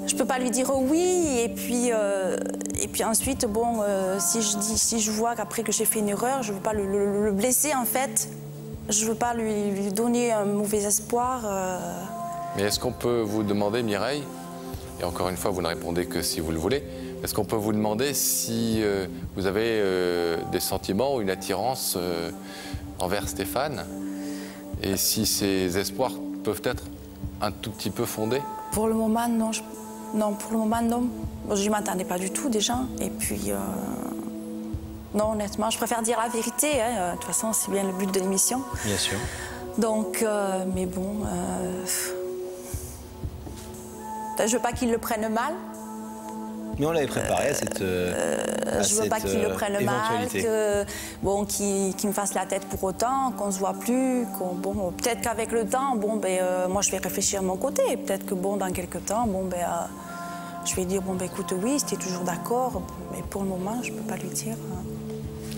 je peux pas lui dire oui et puis ensuite si je vois qu'après que j'ai fait une erreur, je veux pas le blesser en fait. Je veux pas lui donner un mauvais espoir. Mais est-ce qu'on peut vous demander, Mireille, et encore une fois vous ne répondez que si vous le voulez, est-ce qu'on peut vous demander si vous avez des sentiments ou une attirance envers Stéphane et si ces espoirs peuvent être un tout petit peu fondés? Pour le moment, non. Non, pour le moment, non. Je ne m'attendais pas du tout, déjà. Et puis, non, honnêtement, je préfère dire la vérité. Hein. De toute façon, c'est bien le but de l'émission. Bien sûr. Donc, mais bon... je ne veux pas qu'il le prenne mal. Mais on l'avait préparé à cette je veux pas qu'il le prenne mal, qu'il me fasse la tête pour autant, qu'on se voit plus, peut-être qu'avec le temps, moi je vais réfléchir de mon côté, peut-être que dans quelques temps, je vais dire écoute oui, c'était toujours d'accord, mais pour le moment je peux pas lui dire.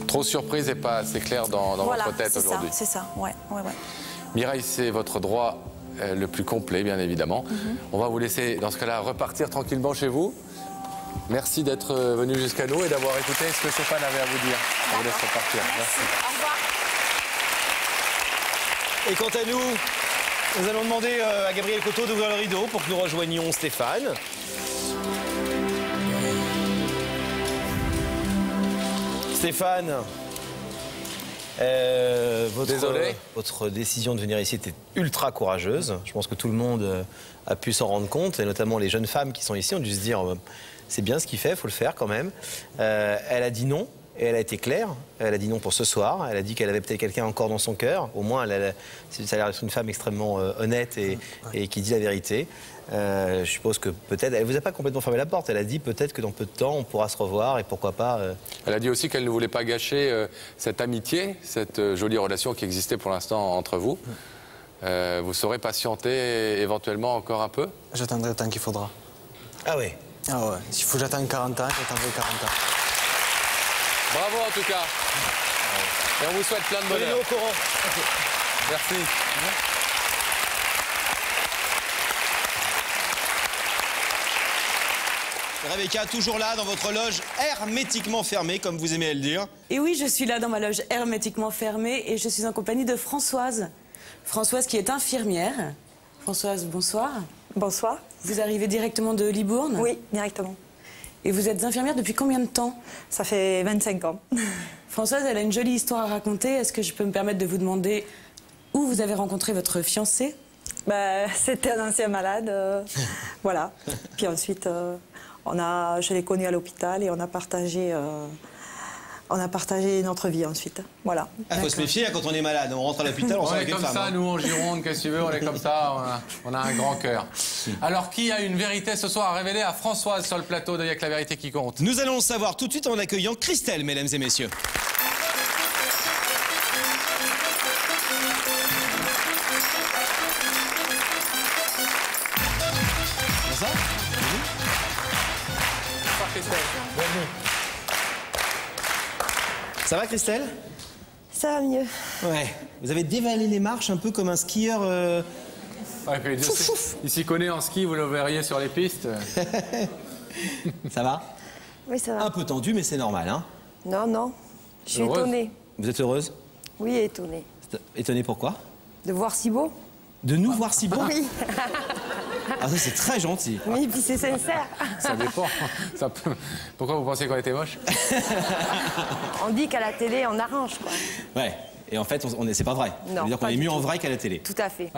Trop surprise et pas assez clair dans votre tête aujourd'hui. C'est ça, ouais. Mireille, c'est votre droit le plus complet, bien évidemment. On va vous laisser dans ce cas-là repartir tranquillement chez vous. Merci d'être venu jusqu'à nous et d'avoir écouté ce que Stéphane avait à vous dire. On vous laisse repartir. Merci. Au revoir. Et quant à nous, Nous allons demander à Gabriel Coteau d'ouvrir le rideau pour que nous rejoignions Stéphane. Stéphane, votre décision de venir ici était ultra courageuse. Je pense que tout le monde a pu s'en rendre compte, et notamment les jeunes femmes qui sont ici ont dû se dire c'est bien ce qu'il fait, il faut le faire quand même. Elle a dit non. Et elle a été claire, elle a dit non pour ce soir, elle a dit qu'elle avait peut-être quelqu'un encore dans son cœur, au moins ça a l'air d'être une femme extrêmement honnête et qui dit la vérité. Je suppose que peut-être, elle ne vous a pas complètement fermé la porte, elle a dit peut-être que dans peu de temps on pourra se revoir et pourquoi pas... Elle a dit aussi qu'elle ne voulait pas gâcher cette amitié, cette jolie relation qui existait pour l'instant entre vous. Vous saurez patienter éventuellement encore un peu? J'attendrai le temps qu'il faudra. Ah oui? Ah ouais, s'il faut que j'attende 40 ans, j'attendrai 40 ans. Bravo en tout cas. Et on vous souhaite plein de bonheur. Tenez-nous au courant. Merci. Rebecca, toujours là dans votre loge hermétiquement fermée, comme vous aimez à le dire. Et oui, je suis là dans ma loge hermétiquement fermée et je suis en compagnie de Françoise. Françoise qui est infirmière. Françoise, bonsoir. Bonsoir. Vous arrivez directement de Libourne? Oui, directement. Et vous êtes infirmière depuis combien de temps? Ça fait 25 ans. Françoise, elle a une jolie histoire à raconter. Est-ce que je peux me permettre de vous demander où vous avez rencontré votre fiancé? C'était un ancien malade, voilà. Puis ensuite, je l'ai connu à l'hôpital et on a partagé notre vie ensuite. Voilà. Il faut se méfier quand on est malade. On rentre à l'hôpital, on sort avec une femme. On est comme ça, nous en Gironde, qu'est-ce que tu veux, on est comme ça, on a un grand cœur. Alors, qui a une vérité ce soir à révéler à Françoise sur le plateau de Y'a que la vérité qui compte? Nous allons le savoir tout de suite en accueillant Christelle, mesdames et messieurs. Bonsoir. Bonsoir Christelle. Bienvenue. Ça va Christelle? Ça va mieux. Ouais. Vous avez dévalé les marches un peu comme un skieur... Ouais, puis il s'y connaît en ski, vous le verriez sur les pistes. Ça va? Oui, ça va. Un peu tendu, mais c'est normal, hein? Non, non. Je suis Heureuse? étonnée. Vous êtes heureuse? Oui, étonnée. Étonnée pourquoi? De voir si beau. De nous voir si beau? Oui. Ah, ça, c'est très gentil. Oui, puis c'est sincère. Ça dépend. Pourquoi vous pensez qu'on était moche? On dit qu'à la télé, on arrange, quoi. Ouais. Et en fait, c'est pas vrai. Non, ça veut dire qu'on est mieux en vrai qu'à la télé. Tout à fait.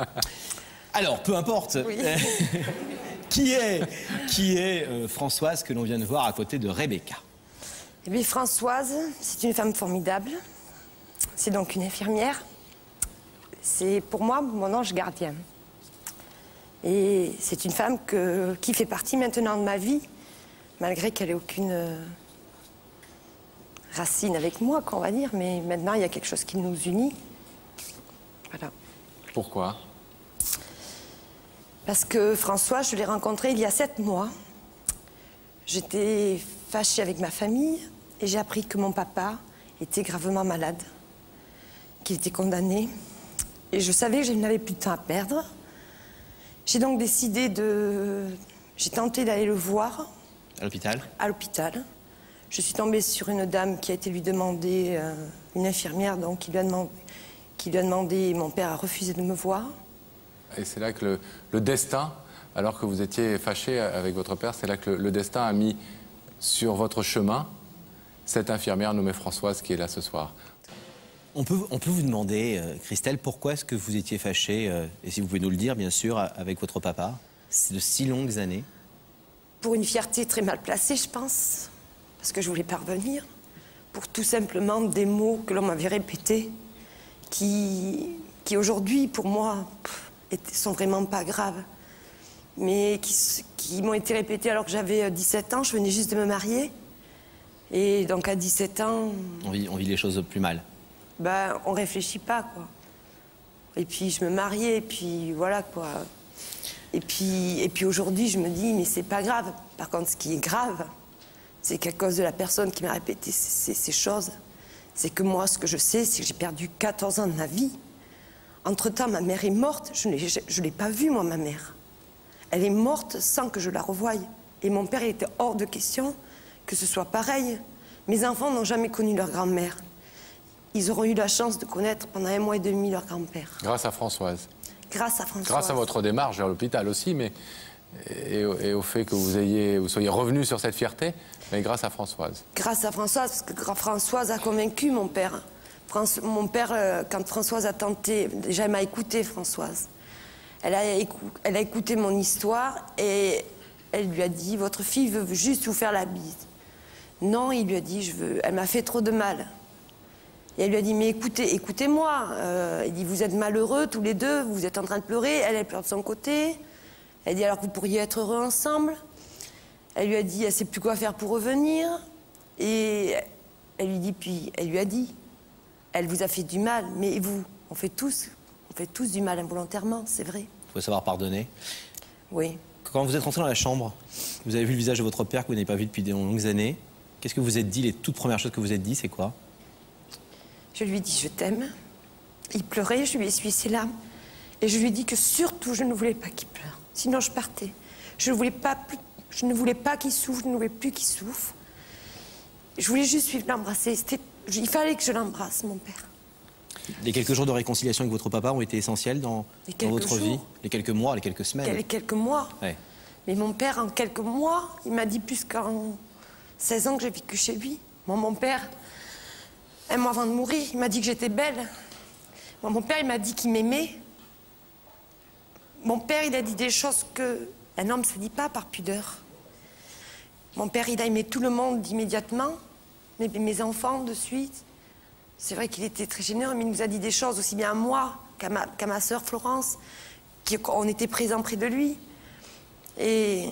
Alors, peu importe. Oui. Qui est Françoise que l'on vient de voir à côté de Rebecca? Eh bien, Françoise, c'est une femme formidable. C'est donc une infirmière. C'est pour moi mon ange gardien. Et c'est une femme qui fait partie maintenant de ma vie, malgré qu'elle n'ait aucune racine avec moi, qu'on va dire. Mais maintenant, il y a quelque chose qui nous unit. Voilà. Pourquoi? Parce que François, je l'ai rencontré il y a 7 mois. J'étais fâchée avec ma famille et j'ai appris que mon papa était gravement malade, qu'il était condamné. Et je savais que je n'avais plus de temps à perdre. J'ai donc décidé J'ai tenté d'aller le voir. À l'hôpital? À l'hôpital. Je suis tombée sur une dame qui a été lui demander, une infirmière donc, qui lui a demandé, et mon père a refusé de me voir. Et c'est là que le destin, alors que vous étiez fâché avec votre père, c'est là que le destin a mis sur votre chemin cette infirmière nommée Françoise qui est là ce soir. On peut vous demander, Christelle, pourquoi est-ce que vous étiez fâchée, et si vous pouvez nous le dire, bien sûr, avec votre papa, de si longues années? Pour une fierté très mal placée, je pense, parce que je voulais pas revenir, pour tout simplement des mots que l'on m'avait répétés, qui aujourd'hui, pour moi, sont vraiment pas graves, mais qui m'ont été répétés alors que j'avais 17 ans, je venais juste de me marier, et donc à 17 ans... On vit les choses plus mal. Ben, on réfléchit pas, quoi. Et puis je me mariais, et puis voilà, quoi. Et puis aujourd'hui, je me dis, mais c'est pas grave. Par contre, ce qui est grave, c'est qu'à cause de la personne qui m'a répété ces choses, c'est que moi, ce que je sais, c'est que j'ai perdu 14 ans de ma vie. Entre-temps, ma mère est morte. Je ne l'ai pas vue, moi, ma mère. Elle est morte sans que je la revoie. Et mon père, il était hors de question que ce soit pareil. Mes enfants n'ont jamais connu leur grand-mère. Ils auront eu la chance de connaître pendant 1 mois et demi leur grand-père. Grâce à Françoise. Grâce à Françoise. Grâce à votre démarche vers l'hôpital aussi, mais et au fait que vous soyez revenu sur cette fierté, mais grâce à Françoise. Grâce à Françoise, parce que Françoise a convaincu mon père. Mon père, quand Françoise a tenté, déjà elle m'a écouté, Françoise. Elle a écouté mon histoire et elle lui a dit, votre fille veut juste vous faire la bise. Non, il lui a dit, elle m'a fait trop de mal. Et elle lui a dit, mais écoutez-moi. Il dit, vous êtes malheureux tous les deux, vous êtes en train de pleurer. Elle pleure de son côté. Elle dit, alors que vous pourriez être heureux ensemble. Elle lui a dit, elle ne sait plus quoi faire pour revenir. Et elle lui a dit, elle vous a fait du mal, mais vous, on fait tous du mal involontairement, c'est vrai. Il faut savoir pardonner. Oui. Quand vous êtes rentré dans la chambre, vous avez vu le visage de votre père que vous n'avez pas vu depuis de longues années. Qu'est-ce que vous êtes dit? Les toutes premières choses que vous êtes dit, c'est quoi? Je lui ai dit, je t'aime. Il pleurait, je lui ai essuyé ses larmes. Et je lui ai dit que surtout, je ne voulais pas qu'il pleure. Sinon, je partais. Je ne voulais pas qu'il souffre, je ne voulais plus qu'il souffre. Je voulais juste suivre l'embrasser. Il fallait que je l'embrasse, mon père. Les quelques jours de réconciliation avec votre papa ont été essentiels dans votre vie? Les quelques mois, les quelques semaines? Les quelques mois. Ouais. Mais mon père, en quelques mois, il m'a dit plus qu'en 16 ans que j'ai vécu chez lui. Mon père, un mois avant de mourir, il m'a dit que j'étais belle. Mon père, il m'a dit qu'il m'aimait. Mon père, il a dit des choses qu'un homme ne se dit pas par pudeur. Mon père, il a aimé tout le monde immédiatement, mes enfants de suite. C'est vrai qu'il était très généreux, mais il nous a dit des choses aussi bien à moi qu'à ma sœur Florence, qu'on était présents près de lui. Et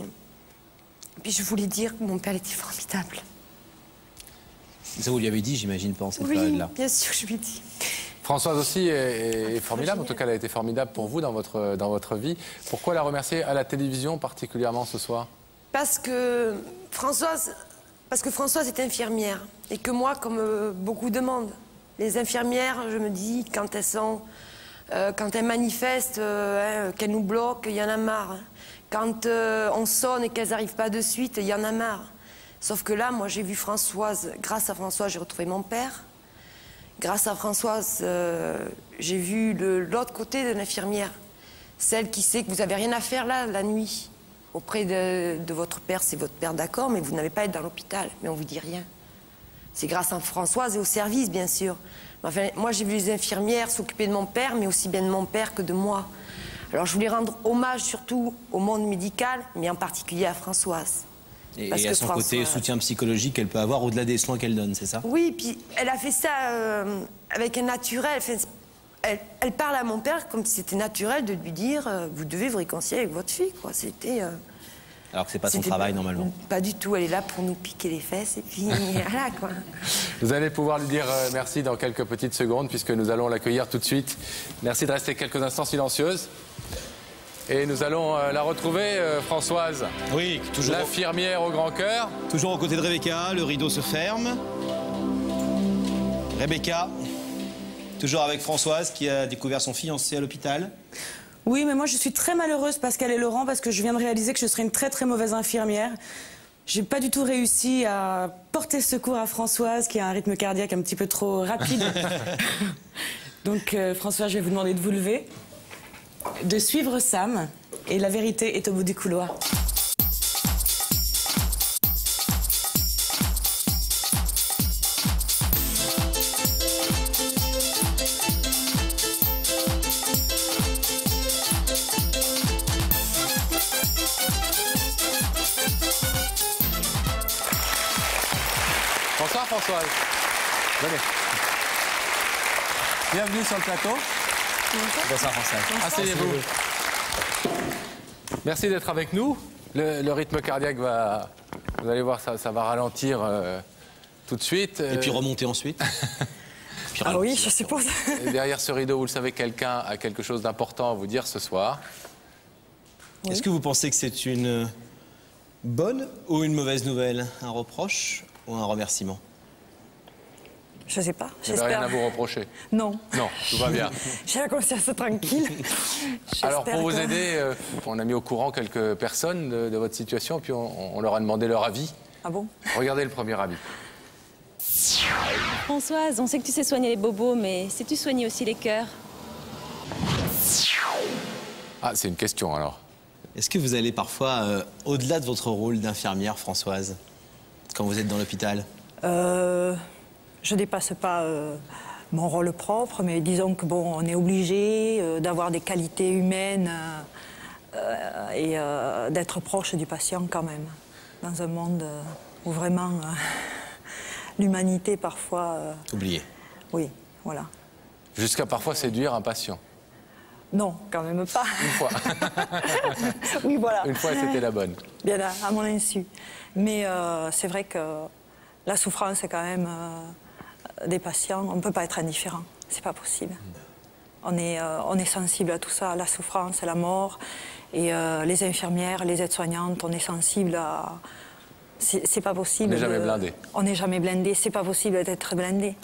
puis je voulais dire que mon père était formidable. Ça, vous lui avez dit, j'imagine, pendant cette période-là? Oui, bien sûr, je lui ai dit. Françoise aussi est formidable, en tout cas elle a été formidable pour vous dans votre vie. Pourquoi la remercier à la télévision particulièrement ce soir? Parce que Françoise est infirmière et que moi, comme beaucoup de monde, les infirmières, je me dis, quand elles manifestent, qu'elles nous bloquent, il y en a marre. Quand on sonne et qu'elles n'arrivent pas de suite, il y en a marre. Sauf que là, moi, j'ai vu Françoise, grâce à Françoise, j'ai retrouvé mon père. Grâce à Françoise, j'ai vu l'autre côté de l'infirmière. Celle qui sait que vous n'avez rien à faire là, la nuit. Auprès de votre père, c'est votre père, d'accord, mais vous n'avez pas à être dans l'hôpital, mais on ne vous dit rien. C'est grâce à Françoise et au service, bien sûr. Enfin, moi, j'ai vu les infirmières s'occuper de mon père, mais aussi bien de mon père que de moi. Alors, je voulais rendre hommage surtout au monde médical, mais en particulier à Françoise. Et à son côté soutien psychologique qu'elle peut avoir au-delà des soins qu'elle donne, c'est ça? Oui, puis elle a fait ça avec un naturel. Elle parle à mon père comme si c'était naturel de lui dire vous devez vous réconcilier avec votre fille, quoi. C'était... Alors que c'est pas son travail, normalement. Pas du tout. Elle est là pour nous piquer les fesses et puis voilà, quoi. Vous allez pouvoir lui dire merci dans quelques petites secondes puisque nous allons l'accueillir tout de suite. Merci de rester quelques instants silencieuse. Et nous allons la retrouver, Françoise. Oui, toujours. L'infirmière au grand cœur. Toujours aux côtés de Rebecca, le rideau se ferme. Rebecca, toujours avec Françoise qui a découvert son fiancé à l'hôpital. Oui, mais moi je suis très malheureuse, Pascal et Laurent, parce que je viens de réaliser que je serais une très très mauvaise infirmière. J'ai pas du tout réussi à porter secours à Françoise, qui a un rythme cardiaque un petit peu trop rapide. Donc Françoise, je vais vous demander de vous lever, de suivre Sam, et la vérité est au bout du couloir. Bonsoir Françoise. Venez. Bienvenue sur le plateau. Bonsoir Françoise. Asseyez-vous. Merci d'être avec nous. Le rythme cardiaque va, vous allez voir, ça va ralentir tout de suite. Et puis remonter ensuite. Ah oui, je suppose. Derrière ce rideau, vous le savez, quelqu'un a quelque chose d'important à vous dire ce soir. Oui. Est-ce que vous pensez que c'est une bonne ou une mauvaise nouvelle? Un reproche ou un remerciement? Je sais pas. Vous n'avez rien à vous reprocher? Non. Non, tout va bien. J'ai la conscience tranquille. Alors pour vous aider, on a mis au courant quelques personnes de votre situation, puis on leur a demandé leur avis. Ah bon? Regardez le premier avis. Françoise, on sait que tu sais soigner les bobos, mais sais-tu soigner aussi les cœurs? Ah, c'est une question alors. Est-ce que vous allez parfois au-delà de votre rôle d'infirmière, Françoise, quand vous êtes dans l'hôpital? Je dépasse pas mon rôle propre, mais disons que bon, on est obligé d'avoir des qualités humaines et d'être proche du patient quand même, dans un monde où vraiment l'humanité parfois... Oubliée. Oui, voilà. Jusqu'à parfois séduire un patient. Non, quand même pas. Une fois. Oui, voilà. Une fois, c'était la bonne. Bien à mon insu. Mais c'est vrai que la souffrance, c'est quand même des patients. On ne peut pas être indifférent. C'est pas possible. On est sensible à tout ça, à la souffrance, à la mort. Et les infirmières, les aides-soignantes, on est sensible à... C'est pas possible. On n'est jamais blindé. On n'est jamais blindé. C'est pas possible d'être blindé.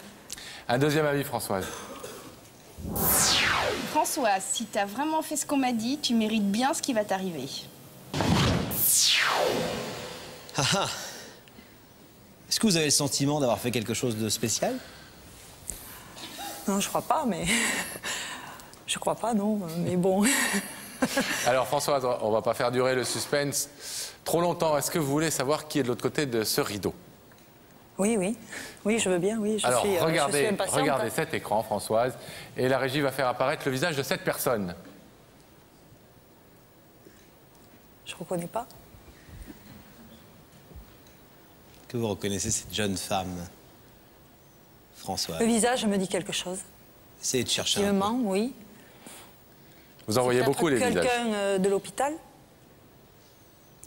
Un deuxième avis, Françoise. Françoise, si t'as vraiment fait ce qu'on m'a dit, tu mérites bien ce qui va t'arriver. Ah ah. Est-ce que vous avez le sentiment d'avoir fait quelque chose de spécial? Non, je crois pas, mais... Je crois pas, non, mais bon... Alors Françoise, on va pas faire durer le suspense trop longtemps. Est-ce que vous voulez savoir qui est de l'autre côté de ce rideau? Oui, oui. Oui, je veux bien, oui. Alors, je suis impatiente. regardez cet écran, Françoise, et la régie va faire apparaître le visage de cette personne. Je ne reconnais pas. Que vous reconnaissez cette jeune femme, Françoise? Le visage me dit quelque chose. Essayez de chercher un peu. Effectivement, oui. Vous en voyez beaucoup les visages. Quelqu'un de l'hôpital?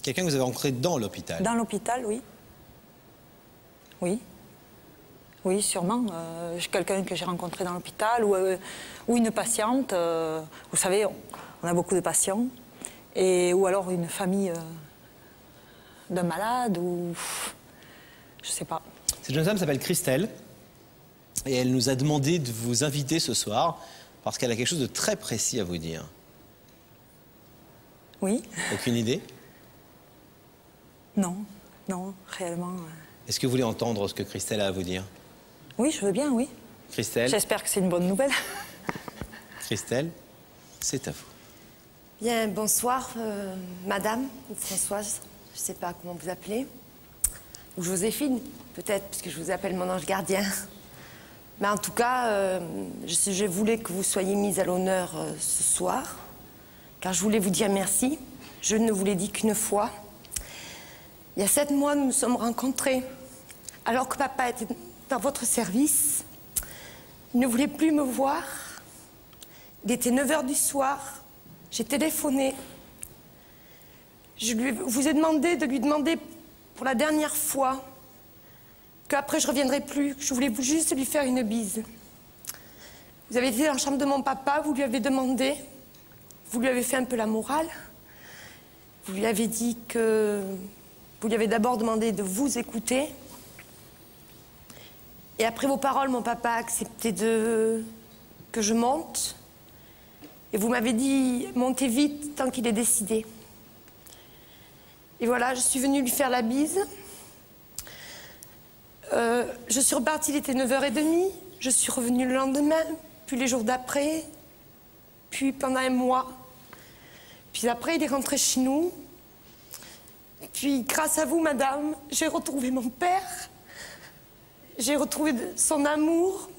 Quelqu'un que vous avez rencontré dans l'hôpital? Dans l'hôpital, oui. Oui. Oui, sûrement. Quelqu'un que j'ai rencontré dans l'hôpital ou une patiente. Vous savez, on a beaucoup de patients. Ou alors une famille d'un malade ou... Je sais pas. Cette jeune femme s'appelle Christelle. Et elle nous a demandé de vous inviter ce soir parce qu'elle a quelque chose de très précis à vous dire. Oui. Aucune idée? Non, non, réellement. Est-ce que vous voulez entendre ce que Christelle a à vous dire? Oui, je veux bien, oui. Christelle? J'espère que c'est une bonne nouvelle. Christelle, c'est à vous. Bien, bonsoir, madame, ou Françoise, je ne sais pas comment vous appelez. Ou Joséphine, peut-être, puisque je vous appelle mon ange gardien. Mais en tout cas, je voulais que vous soyez mise à l'honneur ce soir, car je voulais vous dire merci. Je ne vous l'ai dit qu'une fois. Il y a 7 mois, nous nous sommes rencontrés, alors que papa était dans votre service. Il ne voulait plus me voir. Il était 9 h du soir. J'ai téléphoné. Je vous ai demandé de lui demander pour la dernière fois qu'après je ne reviendrai plus, que je voulais juste lui faire une bise. Vous avez été dans la chambre de mon papa, vous lui avez demandé, vous lui avez fait un peu la morale. Vous lui avez dit que... Vous lui avez d'abord demandé de vous écouter. Et après vos paroles, mon papa a accepté que je monte. Et vous m'avez dit, montez vite tant qu'il est décidé. Et voilà, je suis venue lui faire la bise. Je suis repartie, il était 9 h 30. Je suis revenue le lendemain, puis les jours d'après, puis pendant un mois. Puis après, il est rentré chez nous. Puis, grâce à vous, madame, j'ai retrouvé mon père. J'ai retrouvé son amour.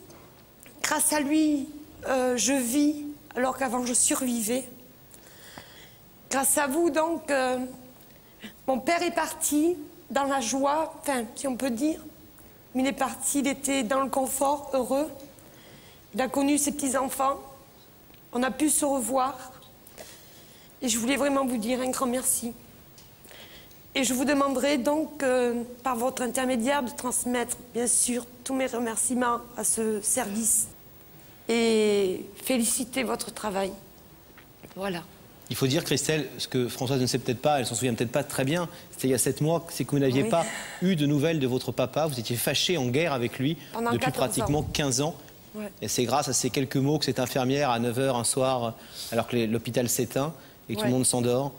Grâce à lui, je vis, alors qu'avant, je survivais. Grâce à vous, donc, mon père est parti dans la joie, enfin, si on peut dire. Mais il est parti, il était dans le confort, heureux. Il a connu ses petits-enfants. On a pu se revoir. Et je voulais vraiment vous dire un grand merci. Et je vous demanderai donc, par votre intermédiaire, de transmettre, bien sûr, tous mes remerciements à ce service. Et féliciter votre travail. Voilà. Il faut dire, Christelle, ce que Françoise ne sait peut-être pas, elle s'en souvient peut-être pas très bien, c'était il y a 7 mois, c'est que vous n'aviez pas eu de nouvelles de votre papa, vous étiez fâchée en guerre avec lui depuis pratiquement 15 ans. Ouais. Et c'est grâce à ces quelques mots que cette infirmière, à 9 h un soir, alors que l'hôpital s'éteint et que tout le monde s'endort,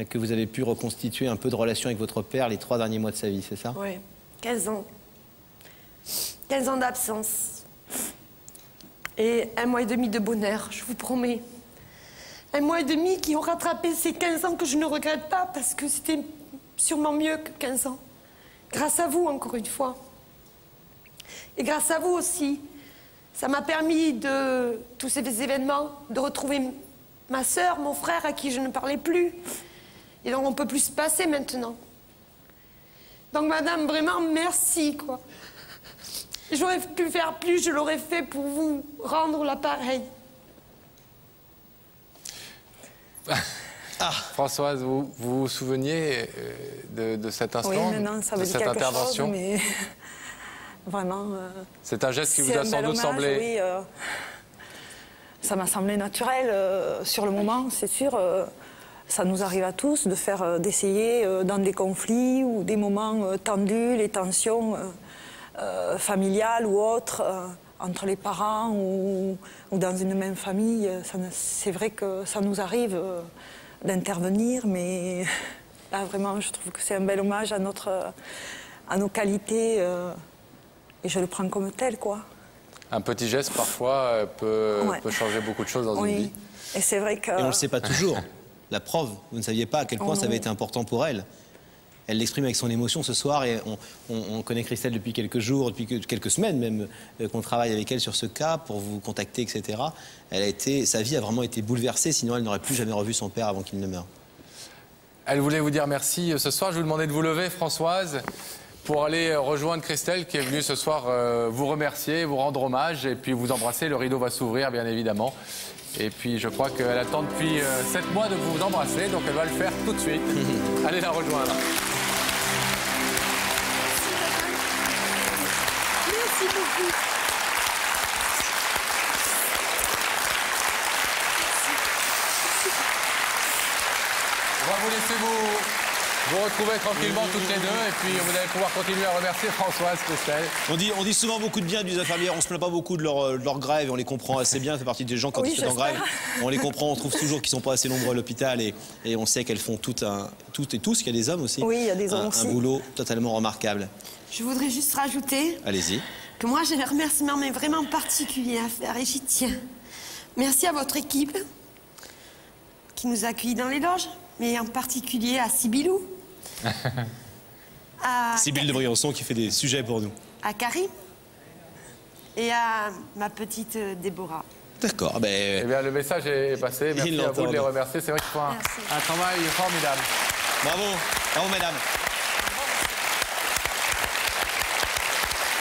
que vous avez pu reconstituer un peu de relation avec votre père les 3 derniers mois de sa vie, c'est ça? Oui, 15 ans. 15 ans d'absence. Et 1 mois et demi de bonheur, je vous promets. 1 mois et demi qui ont rattrapé ces 15 ans que je ne regrette pas parce que c'était sûrement mieux que 15 ans. Grâce à vous, encore une fois. Et grâce à vous aussi. Ça m'a permis de tous ces événements, de retrouver ma sœur, mon frère à qui je ne parlais plus. Et donc on ne peut plus se passer maintenant. Donc madame, vraiment merci quoi. J'aurais pu faire plus, je l'aurais fait pour vous rendre l'appareil. Françoise, vous vous souveniez de cet instant, oui, maintenant, ça de me dit cette quelque intervention chose, mais vraiment... c'est un geste qui vous a sans doute semblé... Oui, ça m'a semblé naturel sur le moment, c'est sûr. Ça nous arrive à tous d'essayer dans des conflits ou des moments tendus, les tensions familiales ou autres, entre les parents ou dans une même famille. C'est vrai que ça nous arrive d'intervenir, mais là vraiment je trouve que c'est un bel hommage à nos qualités et je le prends comme tel quoi. Un petit geste parfois peut changer beaucoup de choses dans une vie. Et c'est vrai que... Et on ne le sait pas toujours. La preuve, vous ne saviez pas à quel point ça avait été important pour elle. Elle l'exprime avec son émotion ce soir et on connaît Christelle depuis quelques jours, depuis quelques semaines même, qu'on travaille avec elle sur ce cas pour vous contacter, etc. Sa vie a vraiment été bouleversée, sinon elle n'aurait plus jamais revu son père avant qu'il ne meure. Elle voulait vous dire merci ce soir. Je vous demandais de vous lever, Françoise, pour aller rejoindre Christelle qui est venue ce soir vous remercier, vous rendre hommage et puis vous embrasser. Le rideau va s'ouvrir, bien évidemment. Et puis je crois qu'elle attend depuis 7 mois de vous embrasser, donc elle va le faire tout de suite. Allez la rejoindre. Merci beaucoup. On va vous laisser vous retrouver tranquillement toutes les deux et puis vous allez pouvoir continuer à remercier Françoise, Christelle. On dit souvent beaucoup de bien des infirmières, on se plaint pas beaucoup de leur grève et on les comprend assez bien, ça fait partie des gens quand ils sont en grève. On les comprend, on trouve toujours qu'ils sont pas assez nombreux à l'hôpital et on sait qu'elles font toutes et tous, il y a des hommes aussi. Oui, il y a des hommes aussi. Un boulot totalement remarquable. Je voudrais juste rajouter Allez-y. Que moi j'ai un remerciement mais vraiment particulier à faire et j'y tiens. Merci à votre équipe qui nous a accueillis dans les loges, mais en particulier à Sybillou. Sybille de Briançon qui fait des sujets pour nous. À Karim et à ma petite Déborah. D'accord. Eh bien, le message est passé. Merci à vous de les remercier. C'est vrai qu'ils font un travail formidable. Bravo. Bravo, mesdames.